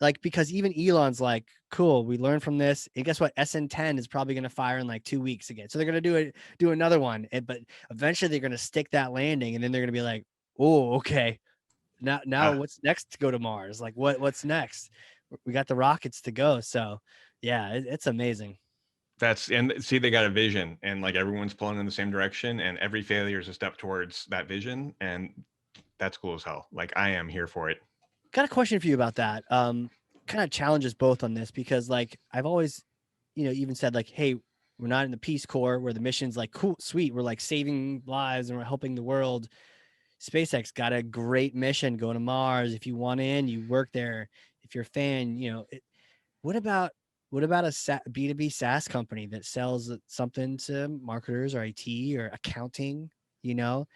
Like, because even Elon's like, cool, we learned from this. And guess what? SN10 is probably going to fire in like 2 weeks again. So they're going to do another one. But eventually they're going to stick that landing, and then they're going to be like, oh, okay. Now what's next to go to Mars? Like what's next? We got the rockets to go. So yeah, it's amazing. And see, they got a vision, and like everyone's pulling in the same direction, and every failure is a step towards that vision. And that's cool as hell. Like I am here for it. Got a question for you about that. Kind of challenges both on this, because like I've always, even said like, hey, we're not in the Peace Corps where the mission's like, cool, sweet. We're like saving lives and we're helping the world. SpaceX got a great mission going to Mars. If you want in, you work there. If you're a fan, what about a B2B SaaS company that sells something to marketers or IT or accounting? You're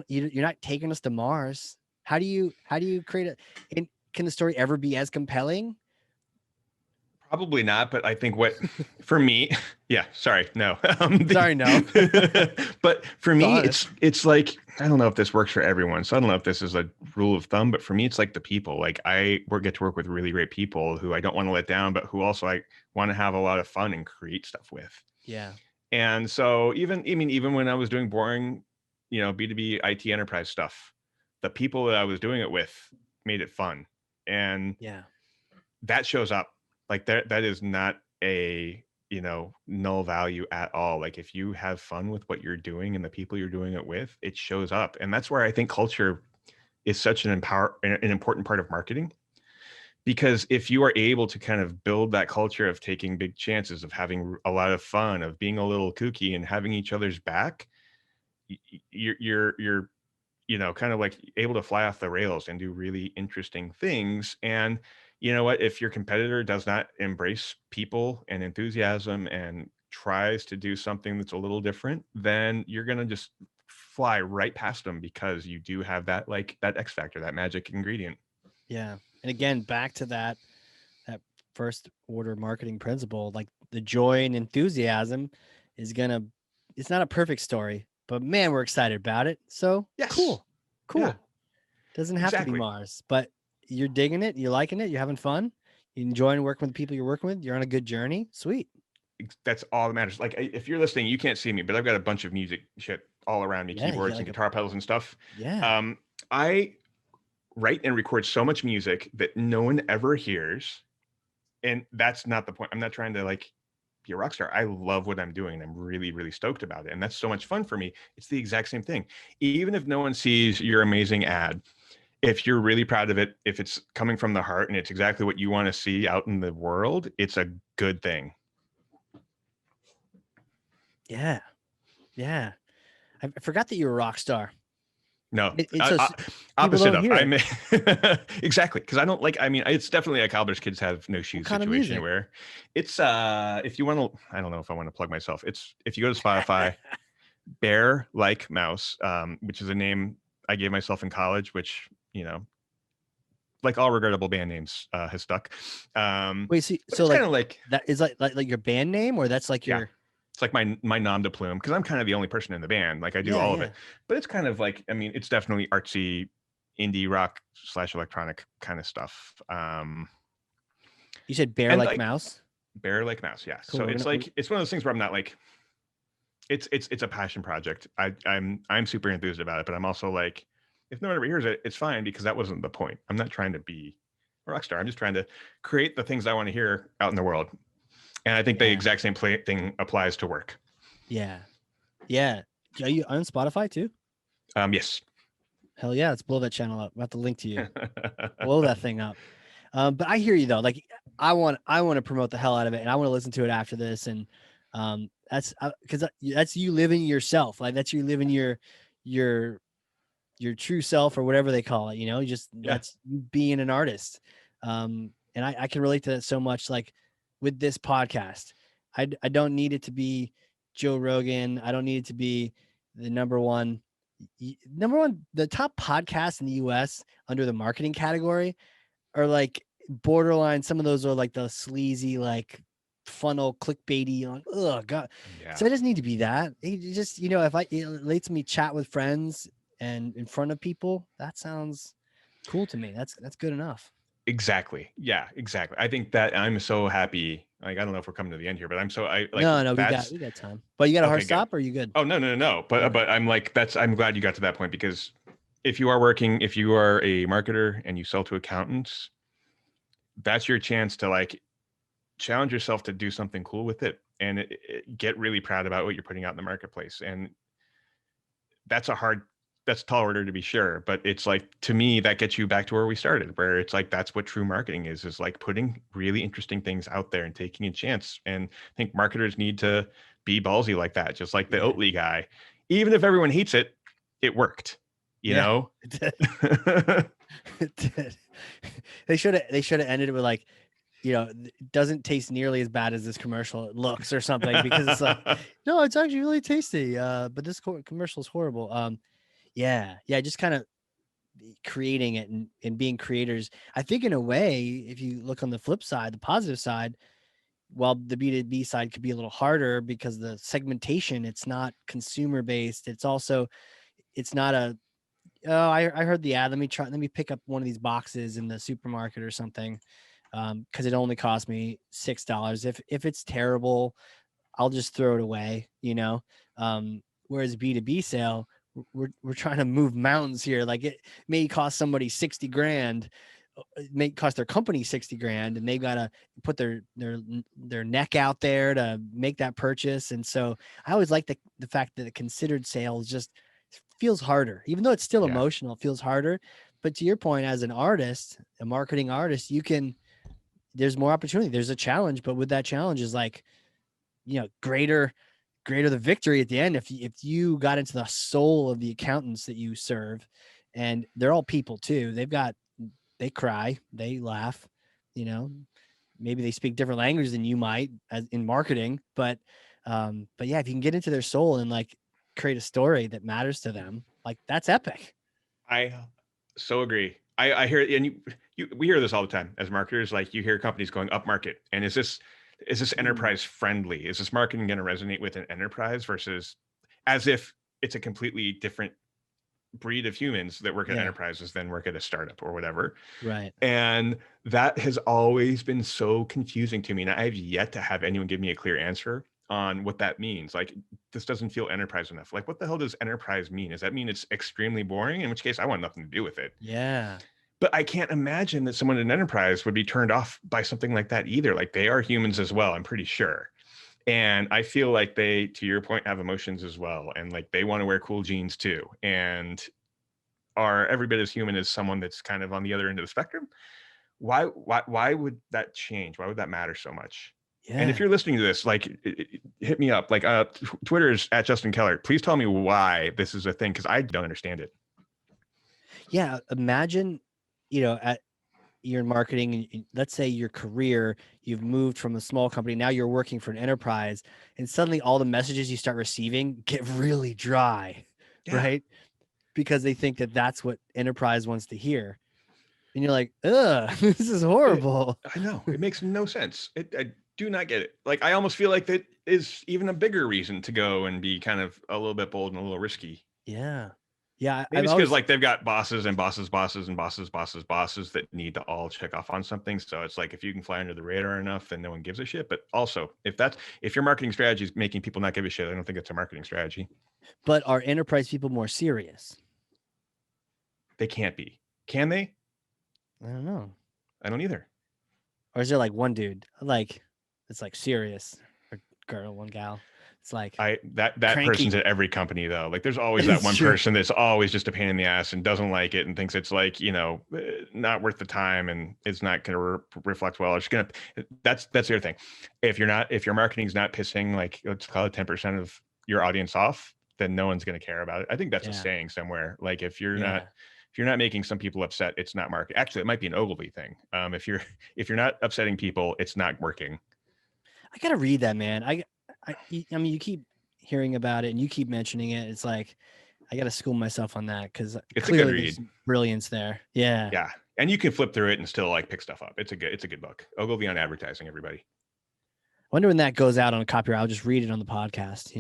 not taking us to Mars. How do you create and can the story ever be as compelling? Probably not, but I think for me, yeah, sorry, no. Sorry, no. But for me, it's like, I don't know if this works for everyone. So I don't know if this is a rule of thumb, but for me, it's like the people. Like I get to work with really great people who I don't want to let down, but who also I want to have a lot of fun and create stuff with. Yeah. And so even when I was doing boring, B2B IT enterprise stuff, the people that I was doing it with made it fun. And that shows up. Like that is not a, null value at all. Like if you have fun with what you're doing and the people you're doing it with, it shows up. And that's where I think culture is such an important part of marketing, because if you are able to kind of build that culture of taking big chances, of having a lot of fun, of being a little kooky and having each other's back, you're kind of like able to fly off the rails and do really interesting things. And you know what, if your competitor does not embrace people and enthusiasm and tries to do something that's a little different, then you're going to just fly right past them, because you do have that, like, that X factor, that magic ingredient. Yeah. And again, back to that first order marketing principle, like the joy and enthusiasm is gonna, it's not a perfect story, but man, we're excited about it. So Yes. cool. Yeah, Doesn't have to be exactly. Mars, but you're digging it, you're liking it, you're having fun, you're enjoying working with the people you're working with, you're on a good journey. Sweet. That's all that matters. Like, if you're listening, you can't see me, but I've got a bunch of music shit all around me, Yeah, you got keyboards and like a, guitar pedals and stuff. yeah. I write and record so much music that no one ever hears, and that's not the point. I'm not trying to like be a rock star. I love what I'm doing, and I'm really, really stoked about it, and that's so much fun for me. It's the exact same thing. Even if no one sees your amazing ad, if you're really proud of it, if it's coming from the heart and it's exactly what you want to see out in the world, it's a good thing. Yeah. Yeah. I forgot that you're a rock star. No, It's so people opposite don't of. hear it. I'm exactly, because I don't like. I mean, it's definitely a college kids have no What shoes kind of situation music? where it's if you want to. I don't know if I want to plug myself. It's, if you go to Spotify, Bear Like Mouse, which is a name I gave myself in college, which, like all regrettable band names, has stuck. Wait, see, But so it's kind like of like, that is like your band name, or that's like yeah, your, it's like my nom de plume, because I'm kind of the only person in the band. Like, I do yeah, all of yeah. it, but it's kind of like, I mean, it's definitely artsy, indie rock / electronic kind of stuff. You said bear And like like mouse. Bear Like Mouse, yeah. Cool. So it's like, it's one of those things where I'm not like, it's a passion project. I'm super enthused about it, but I'm also like, if no one ever hears it, it's fine, because that wasn't the point. I'm not trying to be a rock star. I'm just trying to create the things I want to hear out in the world. And I think the Yeah. exact same thing applies to work. Yeah. Yeah. Are you on Spotify too? Yes. Hell yeah. Let's blow that channel up. I'm about to link to you. Blow that thing up. But I hear you though. Like I want to promote the hell out of it, and I want to listen to it after this. And that's because that's you living yourself. Like that's you living your your true self, or whatever they call it. You know, just Yeah. that's you being an artist. And I can relate to that so much. Like with this podcast, I don't need it to be Joe Rogan. I don't need it to be the number one, the top podcasts in the US under the marketing category are like borderline. Some of those are like the sleazy, like funnel clickbaity. Like, oh god. Yeah. So it doesn't need to be that. It just, if it lets me chat with friends and in front of people, that sounds cool to me. That's good enough. Exactly. Yeah, exactly. I think that I'm so happy. Like, I don't know if we're coming to the end here, but I'm so, I like, No, we got that's we got time. But you got a hard okay, good. stop, or are you good? Oh, no, no, no, no. But Okay. I'm like, I'm glad you got to that point, because if you are a marketer and you sell to accountants, that's your chance to like challenge yourself to do something cool with it, and get really proud about what you're putting out in the marketplace. And that's that's a tall order, to be sure, but it's like, to me, that gets you back to where we started, where it's like, that's what true marketing is like putting really interesting things out there and taking a chance. And I think marketers need to be ballsy like that, just like the Yeah. Oatly guy. Even if everyone hates it, it worked, you Yeah. know? It did. It did. They should have ended it with like, it doesn't taste nearly as bad as this commercial it looks, or something, because it's like, no, it's actually really tasty. But this commercial is horrible. Yeah, just kind of creating it and being creators. I think in a way, if you look on the flip side, the positive side, while the B2B side could be a little harder because the segmentation, it's not consumer based. It's not I heard the ad. Let me pick up one of these boxes in the supermarket or something. Because it only cost me $6. If it's terrible, I'll just throw it away, whereas B2B sale, we're trying to move mountains here. Like it may cost somebody 60 grand, it may cost their company 60 grand, and they've got to put their neck out there to make that purchase. And so I always like the fact that the considered sales just feels harder, even though it's still Yeah. emotional, it feels harder. but to your point, as an artist, a marketing artist, there's more opportunity. There's a challenge, but with that challenge is like, greater the victory at the end. If you got into the soul of the accountants that you serve, and they're all people too, they cry, they laugh, maybe they speak different language than you might as in marketing, but yeah, if you can get into their soul and like create a story that matters to them, like that's epic. I so agree. I hear, and we hear this all the time as marketers. Like you hear companies going up market, and is this enterprise friendly? Is this marketing going to resonate with an enterprise versus as if it's a completely different breed of humans that work at enterprises than work at a startup or whatever. Right. And that has always been so confusing to me. And I've yet to have anyone give me a clear answer on what that means. Like, this doesn't feel enterprise enough. Like, what the hell does enterprise mean? Does that mean it's extremely boring? In which case I want nothing to do with it. Yeah. But I can't imagine that someone in an enterprise would be turned off by something like that either. Like, they are humans as well, I'm pretty sure. And I feel like they, to your point, have emotions as well. And like, they want to wear cool jeans too. And are every bit as human as someone that's kind of on the other end of the spectrum. Why would that change? Why would that matter so much? Yeah. And if you're listening to this, like, hit me up. Like, Twitter is at Justin Keller. Please tell me why this is a thing, because I don't understand it. Yeah. Imagine, you're in marketing, and let's say your career, you've moved from a small company, now you're working for an enterprise, and suddenly all the messages you start receiving get really dry, right? Because they think that that's what enterprise wants to hear. And you're like, ugh, this is horrible. I know. It makes no sense. I do not get it. Like, I almost feel like that is even a bigger reason to go and be kind of a little bit bold and a little risky. Yeah. Yeah. Maybe it's because like they've got bosses and bosses that need to all check off on something. So it's like, if you can fly under the radar enough, then no one gives a shit. But also, if your marketing strategy is making people not give a shit, I don't think it's a marketing strategy. But are enterprise people more serious? They can't be. Can they? I don't know. I don't either. Or is there like one dude, like, it's like serious, or girl, one gal? It's like that person's at every company though. Like, there's always that one person that's always just a pain in the ass and doesn't like it and thinks it's like, not worth the time and it's not going to reflect well. It's gonna. That's the other thing. If your marketing's not pissing, like, let's call it 10% of your audience off, then no one's going to care about it. I think that's a saying somewhere. Like, if you're not making some people upset, it's not marketing. Actually, it might be an Ogilvy thing. If you're not upsetting people, it's not working. I gotta read that, man. I mean, you keep hearing about it and you keep mentioning it. It's like, I gotta school myself on that, because it's clearly a good read. Brilliance there. Yeah. Yeah, and you can flip through it and still like pick stuff up. It's a good book. Ogilvy on advertising, everybody. Wonder when that goes out on a copyright. I'll just read it on the podcast.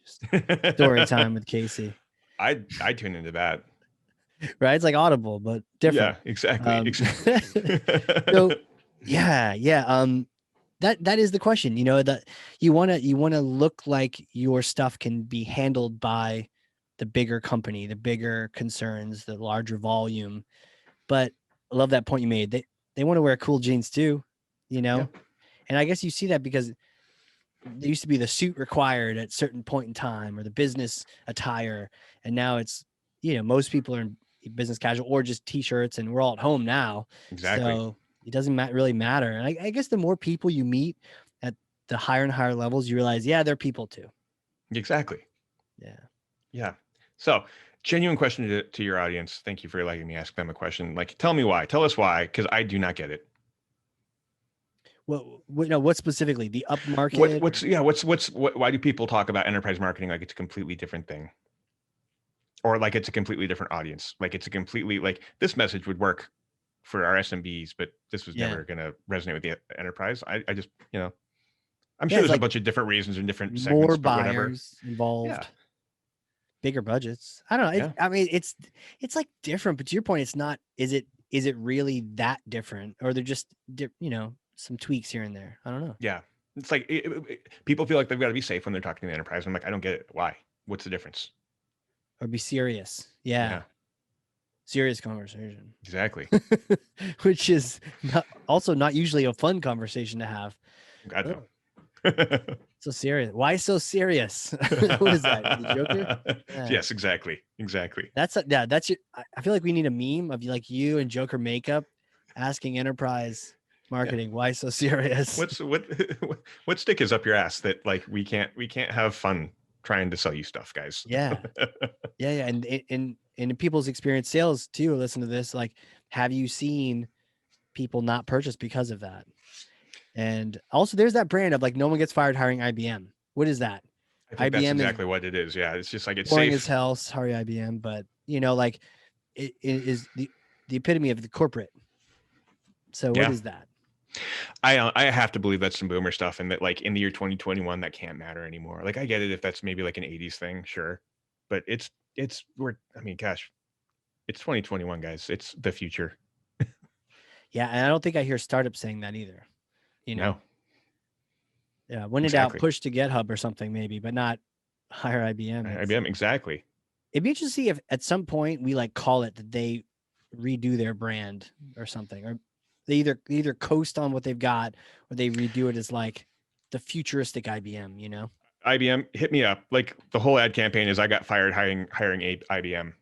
Just story time with Casey. I tune into that. Right, it's like Audible, but different. Yeah, exactly. So yeah. That is the question. That you want to look like your stuff can be handled by the bigger company, the bigger concerns, the larger volume. But I love that point you made. They want to wear cool jeans too, And I guess you see that because there used to be the suit required at a certain point in time, or the business attire, and now it's most people are in business casual or just t-shirts, and we're all at home now. Exactly. So it doesn't really matter. And I guess the more people you meet at the higher and higher levels, you realize, they're people too. Exactly. Yeah. So, genuine question to your audience. Thank you for letting me ask them a question. Like, tell me why. Tell us why, because I do not get it. What specifically? The up market? Why do people talk about enterprise marketing like it's a completely different thing? Or like it's a completely different audience? Like, it's a completely, like, this message would work for our SMBs, but this was never going to resonate with the enterprise. I just, I'm sure there's like a bunch of different reasons and different segments, more buyers involved, bigger budgets. I don't know. I mean, it's like different, but to your point, it's not, is it really that different, or they're just, some tweaks here and there? I don't know. Yeah. It's like, people feel like they've got to be safe when they're talking to the enterprise. I'm like, I don't get it. Why? What's the difference? Or be serious. Yeah. Serious conversation. Exactly. Which is also not usually a fun conversation to have. God, no. So serious. Why so serious? What is that? The Joker? Yeah. Yes, exactly. Exactly. That's your, I feel like we need a meme of like you and Joker makeup asking enterprise Yeah. marketing, why so serious? What stick is up your ass that like we can't have fun trying to sell you stuff, guys? Yeah. Yeah. And in people's experience sales too, listen to this. Like, have you seen people not purchase because of that? And also there's that brand of like, no one gets fired hiring IBM. What is that? I think that's IBM is exactly what it is. Yeah, it's just like it's boring as safe. hell. Sorry, IBM. But you know, like it is the epitome of the corporate. So what Yeah, is that? I have to believe that's some boomer stuff, and that like in the year 2021 that can't matter anymore. Like I get it if that's maybe like an 80s thing, sure, but we're I mean, gosh, it's 2021, guys. It's the future. Yeah. And I don't think I hear startups saying that either. You know, No, yeah. When in doubt, exactly. push to GitHub or something maybe, but not hire IBM. IBM, exactly. It'd be interesting to see if at some point we like call it that they redo their brand or something, or they either coast on what they've got or they redo it as like the futuristic IBM, you know? IBM hit me up. Like the whole ad campaign is I got fired hiring IBM.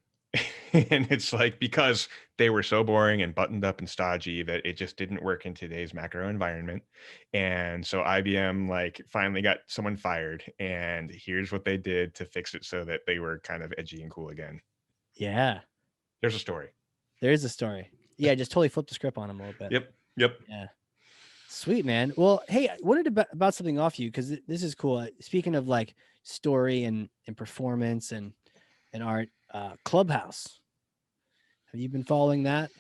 And it's like because they were so boring and buttoned up and stodgy that it just didn't work in today's macro environment. And so IBM like finally got someone fired, and here's what they did to fix it so that they were kind of edgy and cool again. Yeah. There's a story. There is a story. Yeah, just totally flip the script on them a little bit. Yep. Yeah. Sweet, man. Well, hey, I wanted to about something off you because this is cool. Speaking of like story and performance and art, Clubhouse. Have you been following that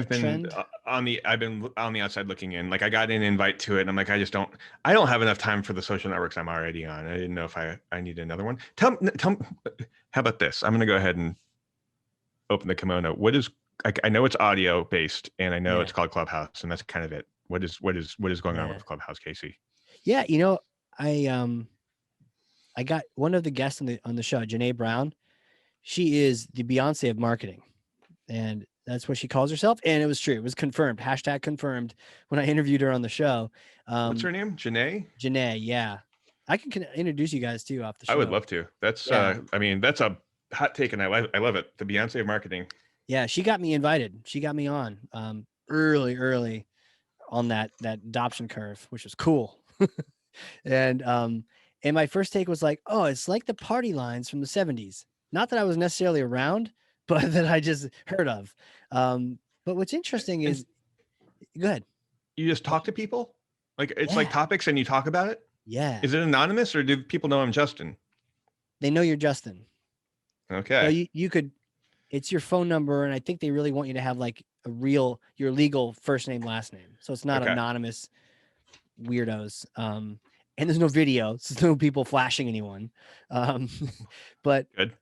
trend? I've been on the outside looking in. Like I got an invite to it, and I'm like, I don't have enough time for the social networks I'm already on. I didn't know if I need another one. Tell how about this? I'm gonna go ahead and open the kimono. I know it's audio based, and I know Yeah. it's called Clubhouse, and that's kind of it. What is going on Yeah. with Clubhouse, Casey? Yeah, I got one of the guests on the show, Janae Brown. She is the Beyonce of marketing, and that's what she calls herself. And it was true; it was confirmed. Hashtag confirmed when I interviewed her on the show. What's her name? Janae? Janae, yeah, I can introduce you guys too off the I would show. love to. That's Yeah, I mean, that's a hot take, and I love it. The Beyonce of marketing. yeah, she got me invited. She got me on early on that adoption curve, which was cool. And my first take was like, oh, it's like the party lines from the 70s. Not that I was necessarily around, but that I just heard of. But what's interesting And is, go ahead. you just talk to people? Like it's like Yeah, topics and you talk about it? yeah. Is it anonymous, or do people know I'm Justin? They know you're Justin. So Okay. you could, it's your phone number, and I think they really want you to have like your legal first name, last name. So it's not Okay. anonymous weirdos. And there's no video, so there's no people flashing anyone. Um, but Good.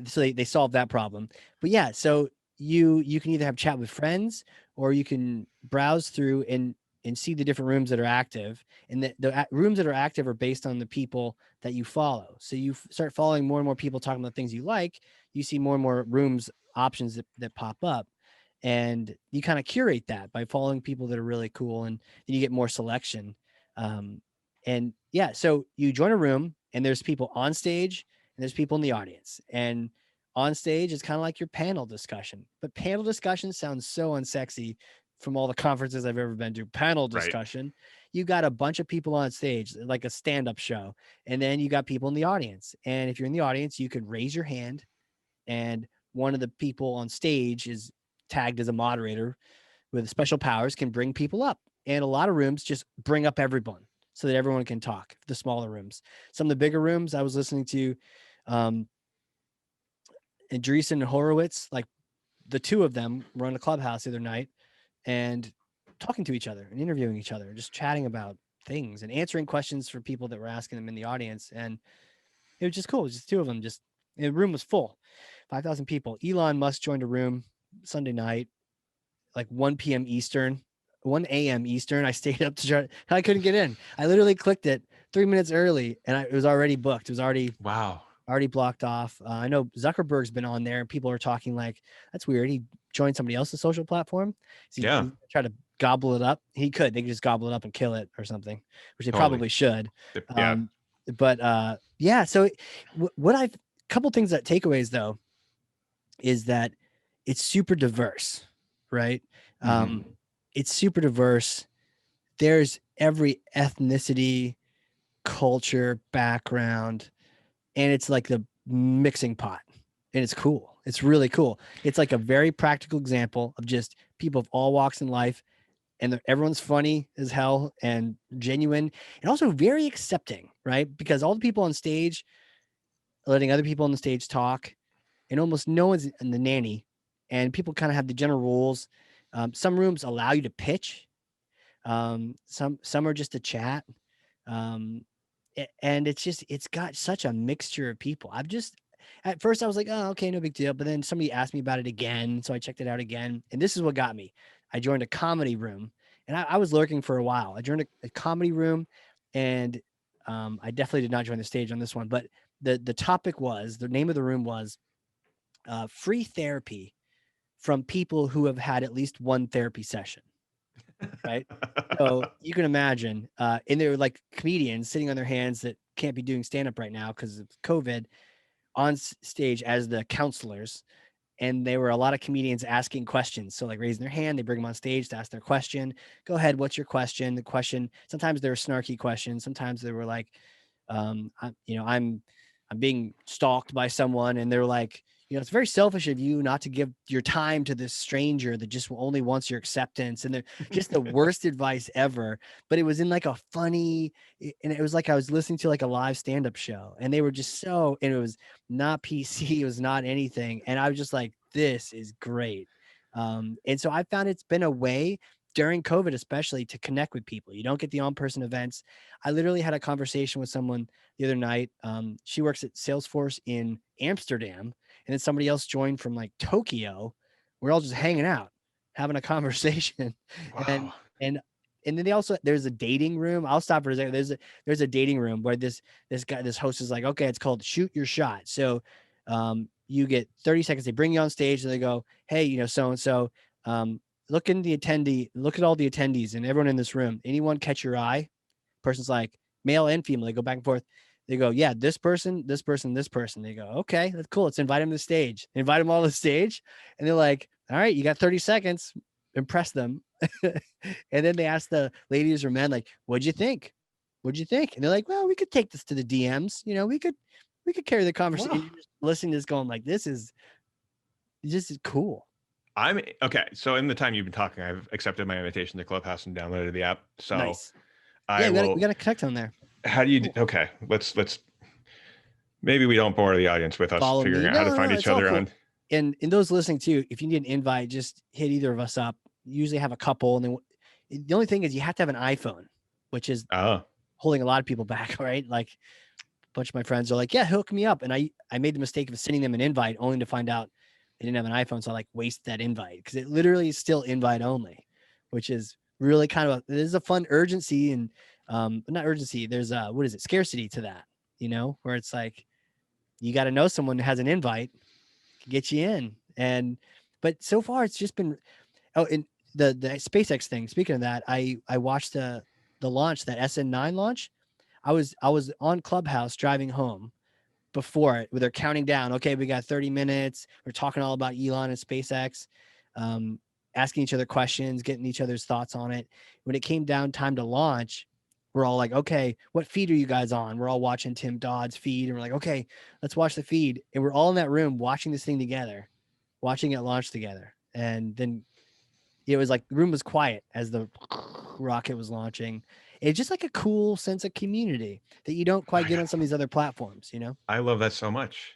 so they solved that problem. But yeah, so you can either have chat with friends, or you can browse through and see the different rooms that are active, and the rooms that are active are based on the people that you follow. So you start following more and more people talking about things you like, you see more and more rooms options that pop up, and you kind of curate that by following people that are really cool, and then you get more selection. Um, and yeah, so you join a room and there's people on stage and there's people in the audience. And on stage is kind of like your panel discussion, but panel discussion sounds so unsexy from all the conferences I've ever been to. Panel Right. discussion, you got a bunch of people on stage, like a stand-up show, and then you got people in the audience. And if you're in the audience, you could raise your hand, and one of the people on stage is tagged as a moderator with special powers, can bring people up. And a lot of rooms just bring up everyone so that everyone can talk. The smaller rooms, some of the bigger rooms, I was listening to Andreessen and Horowitz, like the two of them were on a Clubhouse the other night and talking to each other and interviewing each other, just chatting about things and answering questions for people that were asking them in the audience. And it was just cool. It was just two of them. Just the room was full, 5,000 people. Elon Musk joined a room Sunday night, like 1 p.m. Eastern, 1 a.m. Eastern. I stayed up to try. I couldn't get in. I literally clicked it 3 minutes early, and it was already booked. It was Wow. already blocked off. I know Zuckerberg's been on there, and people are talking like, that's weird. He joined somebody else's social platform. Is he Yeah. try to gobble it up. He could. They could just gobble it up and kill it or something, which they Totally. probably should. Yeah. But yeah. So what I've couple things that takeaways though is that it's super diverse, right? Mhm. It's super diverse. There's every ethnicity, culture, background, and it's like the mixing pot. And it's cool. It's really cool. It's like a very practical example of just people of all walks in life, and everyone's funny as hell and genuine and also very accepting, right? Because all the people on stage letting other people on the stage talk, and almost no one's in the nanny, and people kind of have the general rules. Some rooms allow you to pitch. Some are just a chat. Um, and it's got such a mixture of people. I've just at first I was like, oh, okay, no big deal. But then somebody asked me about it again, so I checked it out again. And this is what got me. I joined a comedy room, and I was lurking for a while. I joined a comedy room, and I definitely did not join the stage on this one. But the topic was, the name of the room was free therapy from people who have had at least one therapy session, right? So you can imagine, and they're like comedians sitting on their hands that can't be doing stand up right now because of COVID on stage as the counselors. And there were a lot of comedians asking questions. So like raising their hand, they bring them on stage to ask their question. Go ahead. What's your question? The question, sometimes they were snarky questions. Sometimes they were like, I'm being stalked by someone, and they're like, it's very selfish of you not to give your time to this stranger that just only wants your acceptance. And they're just the worst advice ever. But it was in like a funny, and it was like I was listening to like a live stand-up show, and they were just so, and it was not PC, it was not anything. And I was just like, this is great. And so I found it's been a way during COVID, especially, to connect with people. You don't get the on-person events. I literally had a conversation with someone the other night. She works at Salesforce in Amsterdam, and then somebody else joined from like Tokyo. We're all just hanging out, having a conversation. and Wow. and and then they also, there's a dating room. I'll stop for a second. There's a dating room where this host is like, okay, it's called shoot your shot. So you get 30 seconds. They bring you on stage and they go, hey, so and so, look at all the attendees and everyone in this room. Anyone catch your eye? Person's like, male and female. They go back and forth. They go, yeah, this person, this person, this person. They go, okay, that's cool. Let's invite them to the stage. They invite them all to the stage. And they're like, all right, you got 30 seconds. Impress them. And then they ask the ladies or men, like, what'd you think? What'd you think? And they're like, well, we could take this to the DMs. We could carry the conversation. Wow. You're just listening to this going like, this is cool. I'm okay. So in the time you've been talking, I've accepted my invitation to Clubhouse and downloaded the app. So Nice. I Yeah, we will. got to connect on there. How do you? Okay, let's. Maybe we don't bore the audience with us Follow figuring me. out how to No, find no, each it's all other cool. on. And those listening too, if you need an invite, just hit either of us up. You usually have a couple, and then the only thing is you have to have an iPhone, which is Oh, holding a lot of people back, right? Like a bunch of my friends are like, yeah, hook me up. And I made the mistake of sending them an invite only to find out they didn't have an iPhone. So I like waste that invite because it literally is still invite only, which is really kind of there's a fun urgency and not urgency. There's what is it? Scarcity to that, where it's like you got to know someone who has an invite can get you in. But so far it's just been, and the SpaceX thing. Speaking of that, I watched the launch, that SN9 launch. I was on Clubhouse driving home before it, where they're counting down. Okay, we got 30 minutes. We're talking all about Elon and SpaceX, um, asking each other questions, getting each other's thoughts on it. When it came down time to launch, we're all like, okay, what feed are you guys on? We're all watching Tim Dodd's feed, and we're like, okay, let's watch the feed. And we're all in that room watching this thing together, watching it launch together. And then it was like the room was quiet as the rocket was launching. It's just like a cool sense of community that you don't quite my get God, on some of these other platforms. I love that so much.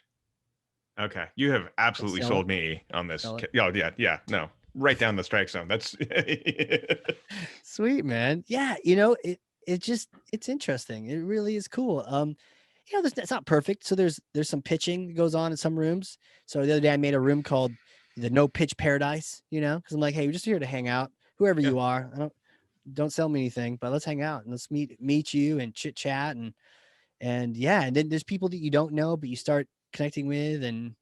Okay, you have Let's absolutely sell it. sold me on this. Sell it. Oh yeah, yeah. No, right down the strike zone. That's Sweet, man. Yeah, it's interesting. It really is cool. It's not perfect. So there's some pitching that goes on in some rooms. So the other day I made a room called the No Pitch Paradise, because I'm like, hey, we're just here to hang out. Whoever yeah. you are. I don't sell me anything, but let's hang out and let's meet you and chit chat and yeah, and then there's people that you don't know, but you start connecting with, and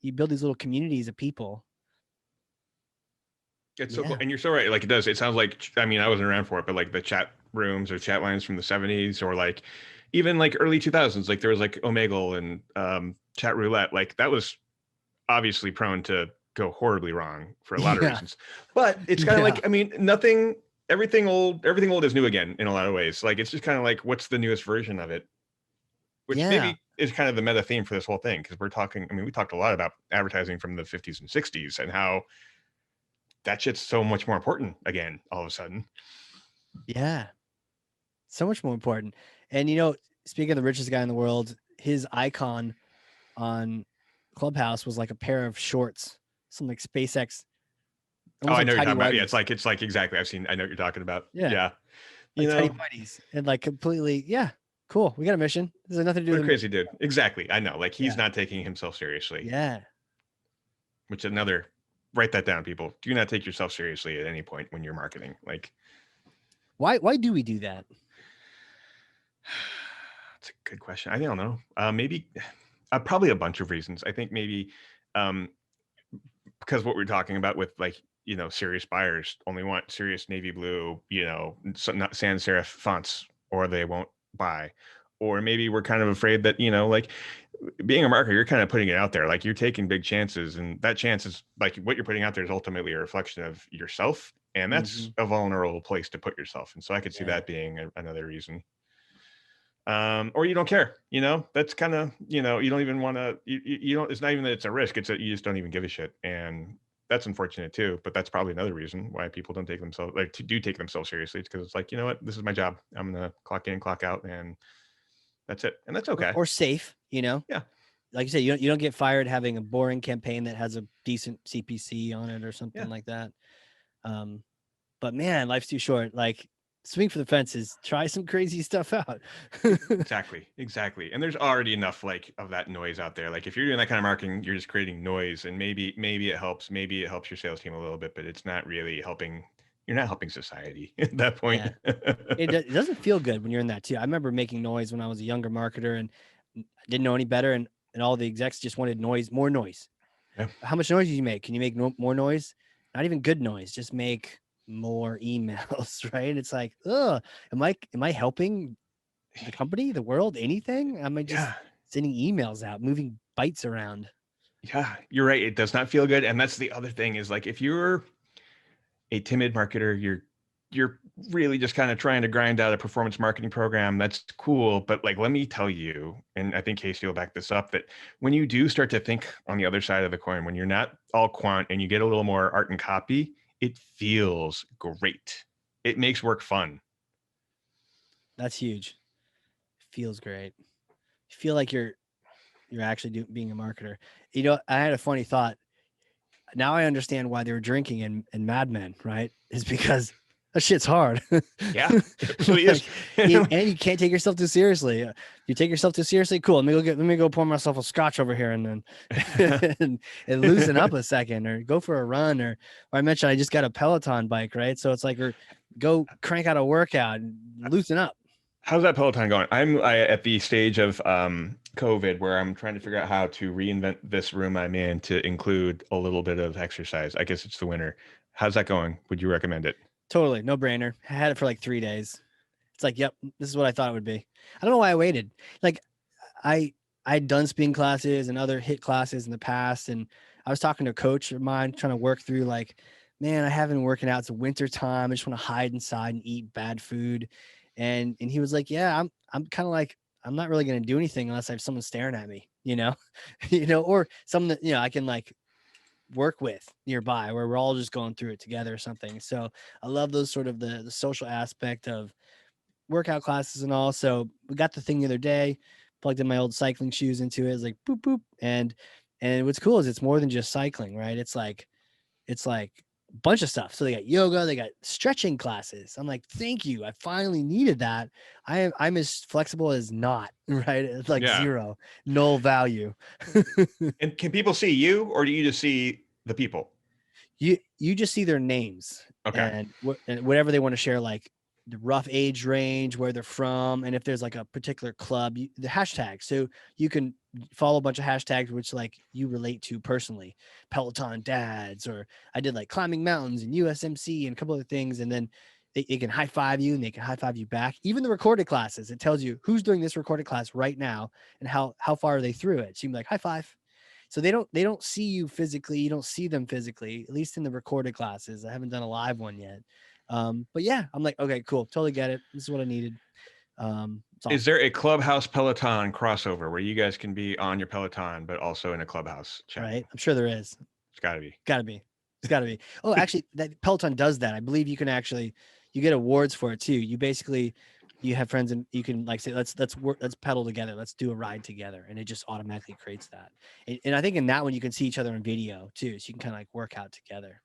you build these little communities of people. It's so cool. Yeah. And you're so right. Like it does. It sounds like, I mean, I wasn't around for it, but like the chat rooms or chat lines from the 70s or like even like early 2000s, like there was like Omegle and chat roulette. Like that was obviously prone to go horribly wrong for a lot of Yeah. reasons. But it's kind of Yeah. like, I mean, everything old is new again in a lot of ways. Like it's just kind of like, what's the newest version of it? Which Yeah. maybe is kind of the meta theme for this whole thing. Cause we're talking, I mean, we talked a lot about advertising from the 50s and 60s and how that shit's so much more important again, all of a sudden. Yeah. So much more important. And you know, speaking of the richest guy in the world, his icon on Clubhouse was like a pair of shorts, some like SpaceX, Oh, almost I like know what you're tidy talking about. Yeah, whities. it's like exactly. I know what you're talking about. Yeah, Yeah. You like tidy know, whities, and like completely. Yeah, cool. We got a mission. This has nothing to do what with a the crazy mission. dude. Exactly. I know. Like he's Yeah, not taking himself seriously, yeah. which another write that down, people. Do not take yourself seriously at any point when you're marketing. Like Why do we do that? that's a good question. I don't know. Maybe probably a bunch of reasons. I think maybe um because what we're talking about with like, you know, serious buyers only want serious navy blue, you know, not sans serif fonts, or they won't buy. Or maybe we're kind of afraid that, you know, like being a marketer, you're kind of putting it out there, like you're taking big chances, and that chance is like what you're putting out there is ultimately a reflection of yourself, and that's Hmm. a vulnerable place to put yourself. And so I could see Yeah, that being another reason. Or you don't care, you know, that's kind of, you know, you don't even want to, you don't, it's not even that it's a risk, it's that you just don't even give a shit. And that's unfortunate too, but that's probably another reason why people don't take themselves, like to do take themselves seriously. It's because it's like, you know what, this is my job, I'm gonna clock in, clock out, and that's it, and that's okay. or safe. You know, Yeah. like you said, you don't get fired having a boring campaign that has a decent CPC on it or Yeah. something like that. Um, but man, life's too short. Like swing for the fences. Try some crazy stuff out. Exactly, exactly. And there's already enough like of that noise out there. Like if you're doing that kind of marketing, you're just creating noise, and maybe it helps, maybe it helps your sales team a little bit, but it's not really helping. You're not helping society at that point. Yeah. It doesn't feel good when you're in that too. I remember making noise when I was a younger marketer and didn't know any better, and all the execs just wanted noise, more noise. Yeah. How much noise do you make? Can you make more noise? Not even good noise. Just make more emails, right? And it's like, ugh, am I helping the company, the world, anything? Am I just Yeah. sending emails out, moving bytes around? Yeah, you're right. It does not feel good. And that's the other thing is like if you're a timid marketer, you're really just kind of trying to grind out a performance marketing program. That's cool. But like let me tell you, and I think Casey will back this up, that when you do start to think on the other side of the coin, when you're not all quant and you get a little more art and copy, it feels great. It makes work fun. That's huge. Feels great. You feel like you're actually being a marketer. You know, I had a funny thought. Now I understand why they were drinking in Mad Men, right? Is because that shit's hard. Yeah, it really is. Like, and you can't take yourself too seriously. You take yourself too seriously, cool. Let me go pour myself a scotch over here and then and loosen up a second, or go for a run, or I mentioned I just got a Peloton bike, right? So it's like, or go crank out a workout and loosen up. How's that Peloton going? I'm at the stage of COVID where I'm trying to figure out how to reinvent this room I'm in to include a little bit of exercise. I guess it's the winter. How's that going? Would you recommend it? Totally, no brainer. I had it for like 3 days. It's like, yep, this is what I thought it would be. I don't know why I waited. Like I I'd done spin classes and other hit classes in the past, and I was talking to a coach of mine trying to work through like, man, I haven't been working out. It's winter time. I just want to hide inside and eat bad food. And he was like, yeah, I'm kind of like, I'm not really gonna do anything unless I have someone staring at me, or someone that I can like work with nearby where we're all just going through it together or something. So I love those sort of the social aspect of workout classes and all. So we got the thing the other day, plugged in my old cycling shoes into it. It's like boop boop. And what's cool is it's more than just cycling, right? It's like a bunch of stuff. So they got yoga, they got stretching classes. I'm like, thank you. I finally needed that. I'm as flexible as not, right? It's like Yeah. zero, null value. And can people see you, or do you just see the people? You just see their names Okay. and whatever they want to share, like the rough age range, where they're from, and if there's like a particular club, the hashtag. So you can follow a bunch of hashtags which like you relate to personally. Peloton dads, or I did like climbing mountains and USMC and a couple of things, and then it can high five you and they can high five you back. Even the recorded classes, it tells you who's doing this recorded class right now and how far are they through it. So you can be like high five. So they don't see you physically. You don't see them physically, at least in the recorded classes. I haven't done a live one yet. But yeah, I'm like, okay, cool. Totally get it. This is what I needed. It's Is awesome. there a Clubhouse Peloton crossover where you guys can be on your Peloton, but also in a Clubhouse chat? Right? I'm sure there is. It's got to be. Gotta be. It's gotta be. Oh, actually, that Peloton does that. I believe you can actually you get awards for it too. You basically you have friends and you can like say let's work, let's pedal together, let's do a ride together, and it just automatically creates that. And I think in that one you can see each other in video too, so you can kind of like work out together.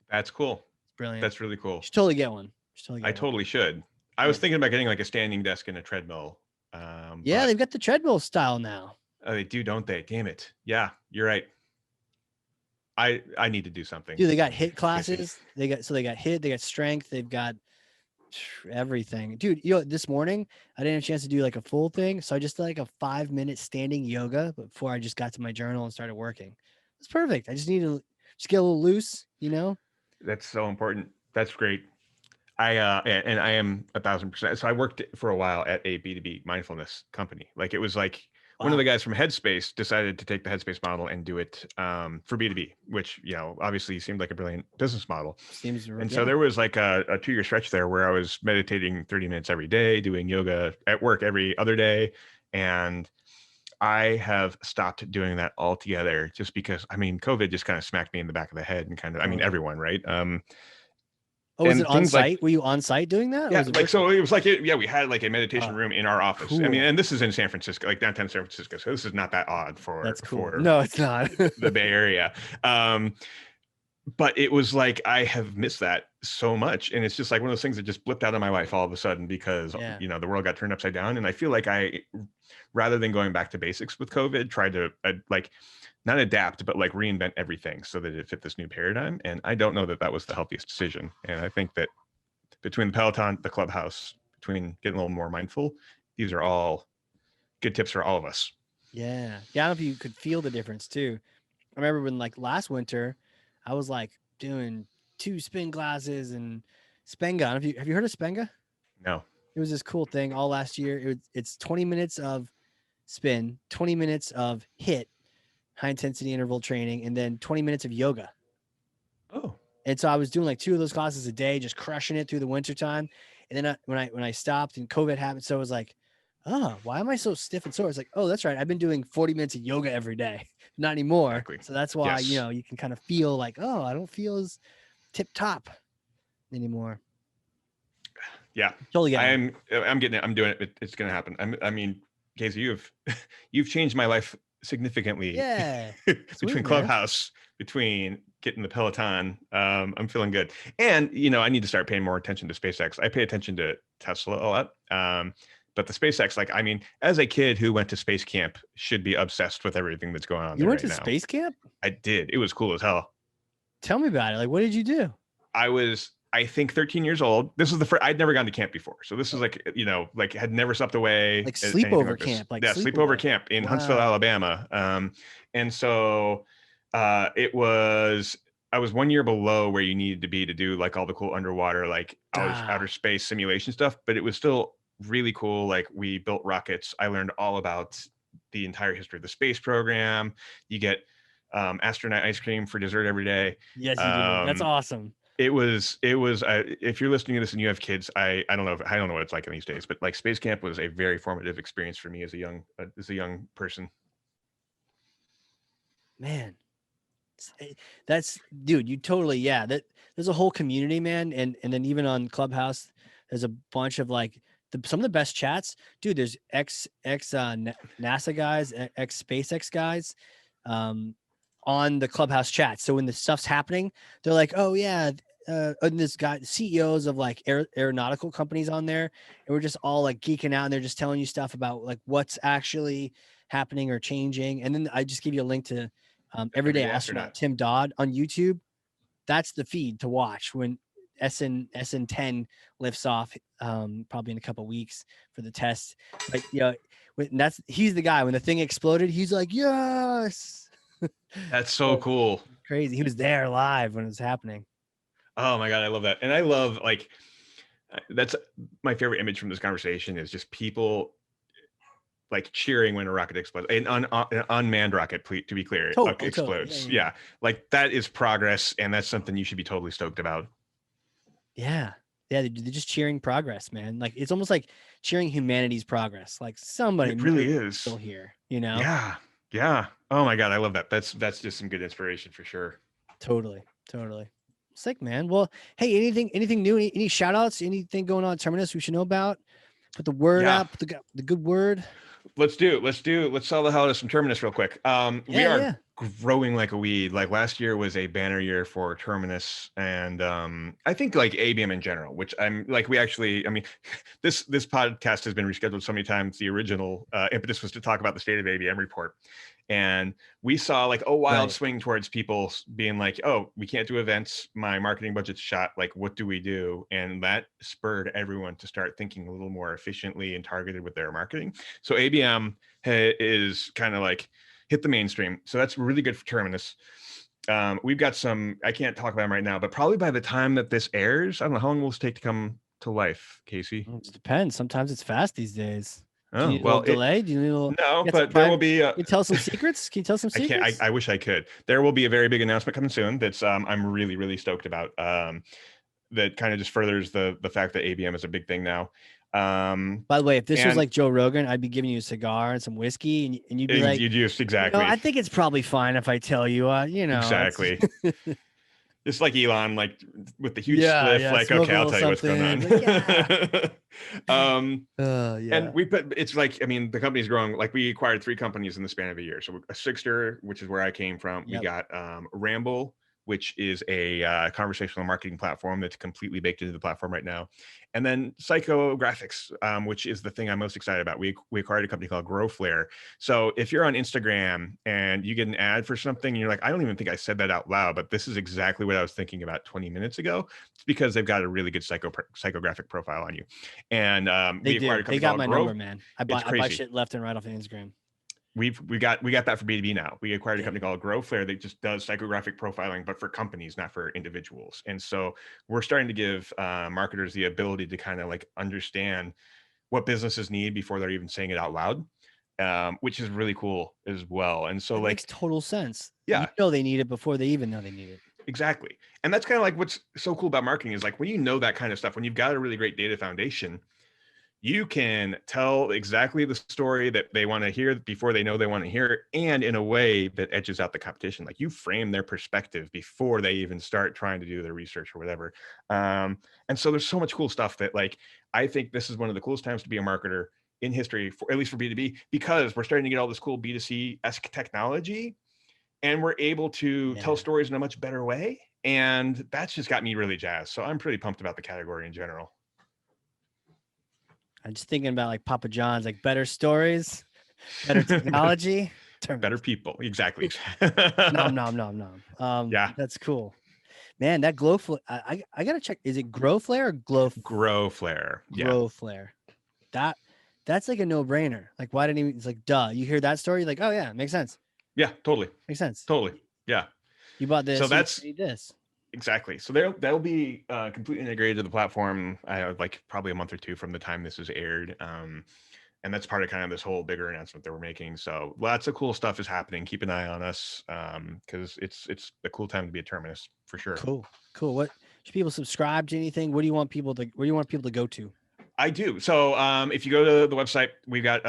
That's cool. It's brilliant. That's really You cool. should totally get one. You should totally I get one. totally should. I was thinking about getting like a standing desk and a treadmill. Yeah, But they've got the treadmill style now. they do, don't they? Damn it. Yeah, you're right. I need to do something. Dude, they got hit Casey. classes. They got hit. They got strength. They've got everything. Dude, this morning I didn't have a chance to do like a full thing. So I just did like a 5-minute standing yoga before I just got to my journal and started working. It's perfect. I just need to just get a little loose, That's so important. That's great. And I am 1,000%. So I worked for a while at a B2B mindfulness company. Like it was like one of the guys from Headspace decided to take the Headspace model and do it for B2B, which, obviously seemed like a brilliant business model. So there was like a 2-year stretch there where I was meditating 30 minutes every day, doing yoga at work every other day. And I have stopped doing that altogether just because, COVID just kind of smacked me in the back of the head and kind of, everyone, right? Was it on site? Were you on site doing that? Yeah, so it was like, we had like a meditation room in our office. Cool. And this is in San Francisco, like downtown San Francisco. So this is not that odd for, That's cool. for no, it's not the Bay Area. But it was like, I have missed that so much. And it's just like one of those things that just blipped out of my life all of a sudden because, the world got turned upside down. And I feel like rather than going back to basics with COVID, tried to not adapt, but like reinvent everything so that it fit this new paradigm. And I don't know that that was the healthiest decision. And I think that between the Peloton, the Clubhouse, between getting a little more mindful, these are all good tips for all of us. Yeah. Yeah. I don't know if you could feel the difference too. I remember when like last winter, I was like doing 2 spin classes and Spenga. Have you heard of Spenga? No. It was this cool thing all last year. It's 20 minutes of spin, 20 minutes of HIIT, high intensity interval training, and then 20 minutes of yoga. Oh. And so I was doing like 2 of those classes a day, just crushing it through the winter time. And then when I stopped and COVID happened, so I was like, oh, why am I so stiff and sore? It's like, oh, that's right. I've been doing 40 minutes of yoga every day. Not anymore. Exactly. So that's why, you can kind of feel like, oh, I don't feel as tip top anymore. Yeah. Totally. I'm getting it. I'm doing it. It's going to happen. Casey, you've changed my life significantly. Yeah. Between Clubhouse, between getting the Peloton, I'm feeling good. And, I need to start paying more attention to SpaceX. I pay attention to Tesla a lot. But the SpaceX, as a kid who went to space camp, should be obsessed with everything that's going on. You went to space camp? I did. It was cool as hell. Tell me about it. Like, what did you do? I was, I think, 13 years old. This was the first, I'd never gone to camp before. So this was had never slept away. Like sleepover camp. Sleepover camp in Huntsville, Alabama. And so I was 1 year below where you needed to be to do like all the cool underwater, like outer space simulation stuff, but it was still really cool. Like we built rockets. I learned all about the entire history of the space program. You get astronaut ice cream for dessert every day. Yes, you do. That's awesome. It was if you're listening to this and you have kids, I don't know what it's like in these days, but like space camp was a very formative experience for me as a young person. Man, that's dude, you totally, there's a whole community, man. And then even on Clubhouse, there's a bunch of like some of the best chats, dude. There's ex NASA guys, ex SpaceX guys, on the Clubhouse chat. So when the stuff's happening, they're like, oh yeah, and this guy, CEOs of like aeronautical companies on there, and we're just all like geeking out, and they're just telling you stuff about like what's actually happening or changing. And then I just give you a link to Everyday Astronaut Tim Dodd on YouTube. That's the feed to watch when SN10 lifts off probably in a couple weeks for the test. But he's the guy. When the thing exploded, he's like, yes. That's so cool. Crazy. He was there live when it was happening. Oh my God, I love that. And I love, like, that's my favorite image from this conversation is just people like cheering when a rocket explodes. An unmanned rocket, to be clear, explodes. Totally. Yeah. Like that is progress, and that's something you should be totally stoked about. Yeah. They're just cheering progress, man. Like it's almost like cheering humanity's progress. Like somebody It really is still here, you know? Yeah. Yeah. Oh my God, I love that. That's just some good inspiration for sure. Totally. Sick, man. Well, hey, anything new? Any shout outs? Anything going on at Terminus we should know about? Put the word out, put the good word. Let's sell the hell out of some Terminus real quick. We are growing like a weed. Like last year was a banner year for Terminus, and I think like ABM in general, which I'm like, this podcast has been rescheduled so many times. The original impetus was to talk about the state of ABM report. And we saw like a wild swing towards people being like, oh, we can't do events. My marketing budget's shot. Like, what do we do? And that spurred everyone to start thinking a little more efficiently and targeted with their marketing. So ABM is kind of like hit the mainstream. So that's really good for Terminus. We've got some, I can't talk about them right now, but probably by the time that this airs, I don't know how long will this take to come to life, Casey? It depends. Sometimes it's fast these days. Oh, do you need a little delay? Do you need a little? No, but there will be. Can you tell some secrets? Can you tell some secrets? I wish I could. There will be a very big announcement coming soon. That's I'm really, really stoked about. That kind of just furthers the fact that ABM is a big thing now. By the way, if this was like Joe Rogan, I'd be giving you a cigar and some whiskey, and you'd be like, "You'd just exactly." I think it's probably fine if I tell you. Exactly. It's like Elon, like with the huge spliff, like, okay, I'll tell you what's going on. Like, And it's like, the company's growing. Like we acquired 3 companies in the span of a year. So a Sixter, which is where I came from. We got Ramble, which is a conversational marketing platform that's completely baked into the platform right now. And then Psychographics, which is the thing I'm most excited about. We acquired a company called GrowFlare. So if you're on Instagram and you get an ad for something, and you're like, I don't even think I said that out loud, but this is exactly what I was thinking about 20 minutes ago. It's because they've got a really good psychographic profile on you. And we acquired a company they got called my Grow. number, man. I buy shit left and right off of Instagram. We got that for B2B now. We acquired a company called GrowFlare that just does psychographic profiling, but for companies, not for individuals. And so we're starting to give marketers the ability to kind of like understand what businesses need before they're even saying it out loud, which is really cool as well. And so makes total sense. Yeah. They need it before they even know they need it. Exactly. And that's kind of like what's so cool about marketing is like when you know that kind of stuff, when you've got a really great data foundation, you can tell exactly the story that they want to hear before they know they want to hear it, and in a way that edges out the competition. Like you frame their perspective before they even start trying to do their research or whatever. And so there's so much cool stuff that like, I think this is one of the coolest times to be a marketer in history, at least for B2B, because we're starting to get all this cool B2C-esque technology, and we're able to tell stories in a much better way. And that's just got me really jazzed. So I'm pretty pumped about the category in general. I'm just thinking about like Papa John's, like better stories, better technology, better people. Exactly. nom. That's cool, man. That glow flare. I gotta check. Is it grow flare or glow? GrowFlare. Grow flare. That's like a no brainer. Like why didn't he? It's like duh. You hear that story, like oh yeah, makes sense. Yeah, totally. Makes sense. Totally. Yeah. You bought this. So that's this. Exactly. So that'll be completely integrated to the platform. Like probably a month or 2 from the time this is aired. And that's part of kind of this whole bigger announcement that we're making. So lots of cool stuff is happening. Keep an eye on us because it's a cool time to be a Terminus for sure. Cool. What should people subscribe to anything? Where do you want people to go to? I do. So if you go to the website, we've got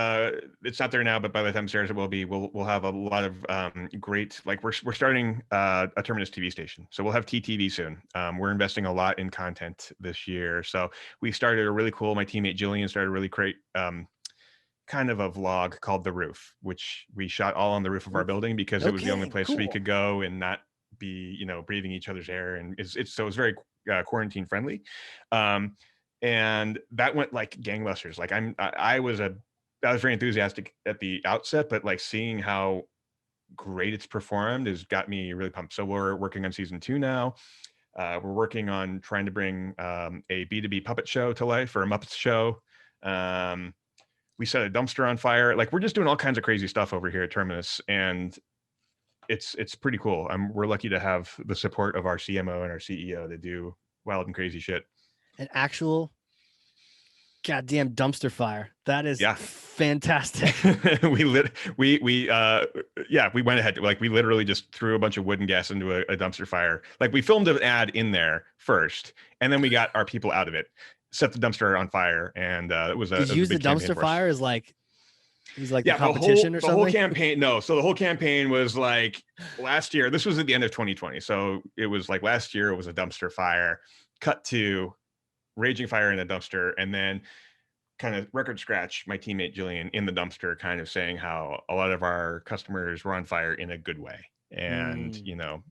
it's not there now, but by the time Sarah's it will be. We'll have a lot of great, like we're starting a Terminus TV station, so we'll have TTV soon. We're investing a lot in content this year, so we started a really cool. My teammate Jillian started a really great kind of a vlog called The Roof, which we shot all on the roof of our building because it was the only place we could go and not be breathing each other's air, and it's very quarantine friendly. And that went like gangbusters. Like I was very enthusiastic at the outset, but like seeing how great it's performed has got me really pumped. So we're working on season 2 now. We're working on trying to bring a B2B puppet show to life, for a Muppets show. We set a dumpster on fire. Like, we're just doing all kinds of crazy stuff over here at Terminus, and it's pretty cool. We're lucky to have the support of our CMO and our CEO to do wild and crazy shit. An actual goddamn dumpster fire. That is Yeah. fantastic. we went ahead. Like, we literally just threw a bunch of wood and gas into a dumpster fire. Like, we filmed an ad in there first, and then we got our people out of it, set the dumpster on fire, and it was a Did you use the dumpster fire as like, he's like the competition or something? The whole campaign, no. So the whole campaign was like last year. This was at the end of 2020. So it was like last year, it was a dumpster fire, cut to raging fire in a dumpster, and then kind of record scratch my teammate Jillian in the dumpster, kind of saying how a lot of our customers were on fire in a good way, and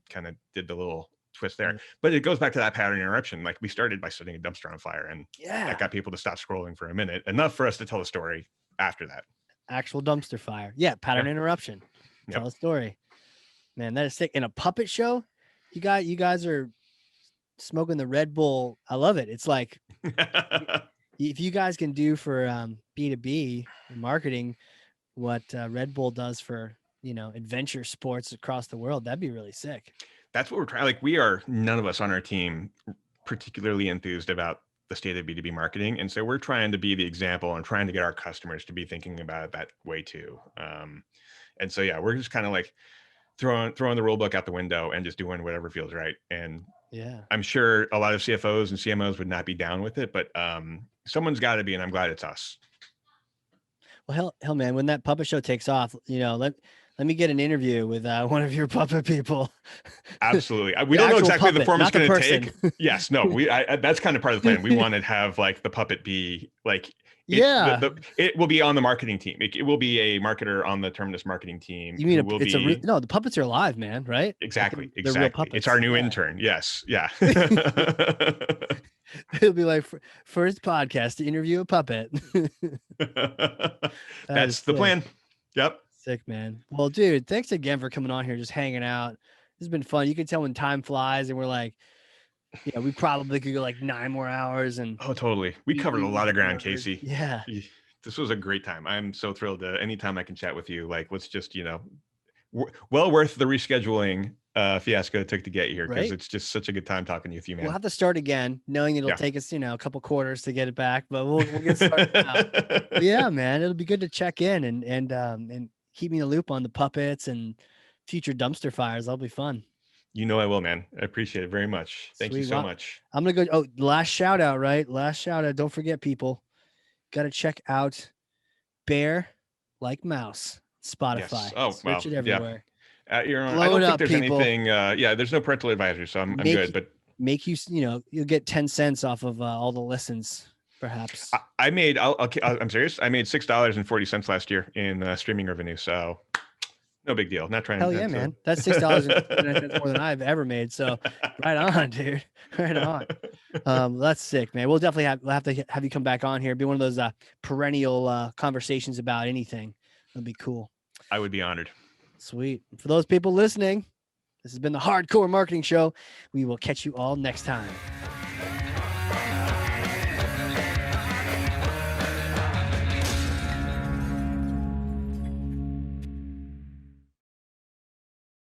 kind of did the little twist there. But it goes back to that pattern interruption. Like, we started by setting a dumpster on fire, and that got people to stop scrolling for a minute, enough for us to tell a story after that. Actual dumpster fire. Pattern interruption. Tell a story. Man, that is sick. In a puppet show, you guys are smoking the Red Bull. I love it. It's like, if you guys can do for B2B marketing what Red Bull does for, adventure sports across the world, that'd be really sick. That's what we're trying. Like, none of us on our team particularly enthused about the state of B2B marketing. And so we're trying to be the example and trying to get our customers to be thinking about it that way too. And so, we're just kind of like throwing the rule book out the window and just doing whatever feels right. And I'm sure a lot of CFOs and CMOs would not be down with it, but someone's got to be, and I'm glad it's us. Well, hell, man, when that puppet show takes off, let me get an interview with one of your puppet people. Absolutely. We don't know exactly puppet, the form it's going to take. Yes, no, that's kind of part of the plan. We want to have like the puppet be like, it will be on the marketing team. It will be a marketer on the Terminus marketing team. You mean no, the puppets are alive, man, right? Exactly. Exactly. It's our new intern. Yes. Yeah. It'll be like first podcast to interview a puppet. That's the plan. Yep. Sick, man. Well, dude, thanks again for coming on here, just hanging out. This has been fun. You can tell when time flies, and we're like, we probably could go like 9 more hours. And totally. We covered a lot of ground, Casey. Yeah. This was a great time. I'm so thrilled to anytime I can chat with you. Like, let's just, well worth the rescheduling fiasco it took to get here, because it's just such a good time talking with you, man. We'll have to start again, knowing it'll take us, a couple quarters to get it back, but we'll get started now. Yeah, man, it'll be good to check in and keep me in the loop on the puppets and future dumpster fires. That'll be fun. I will, man. I appreciate it very much. Thank you so much. I'm going to go. Oh, last shout out, right? Last shout out. Don't forget, people, got to check out Bear Like Mouse, Spotify. Yes. Oh, search it everywhere. I don't think there's anything. There's no parental advisory, so I'm good. But make you'll get 10 cents off of all the listens. Perhaps I'm serious. I made $6.40 last year in streaming revenue. So no big deal. Not trying to. Hell yeah, man. That's $6.49 more than I've ever made. So right on, dude. Right on. That's sick, man. We'll definitely have to have you come back on here. Be one of those perennial conversations about anything. That'd be cool. I would be honored. Sweet. For those people listening, this has been the Hardcore Marketing Show. We will catch you all next time.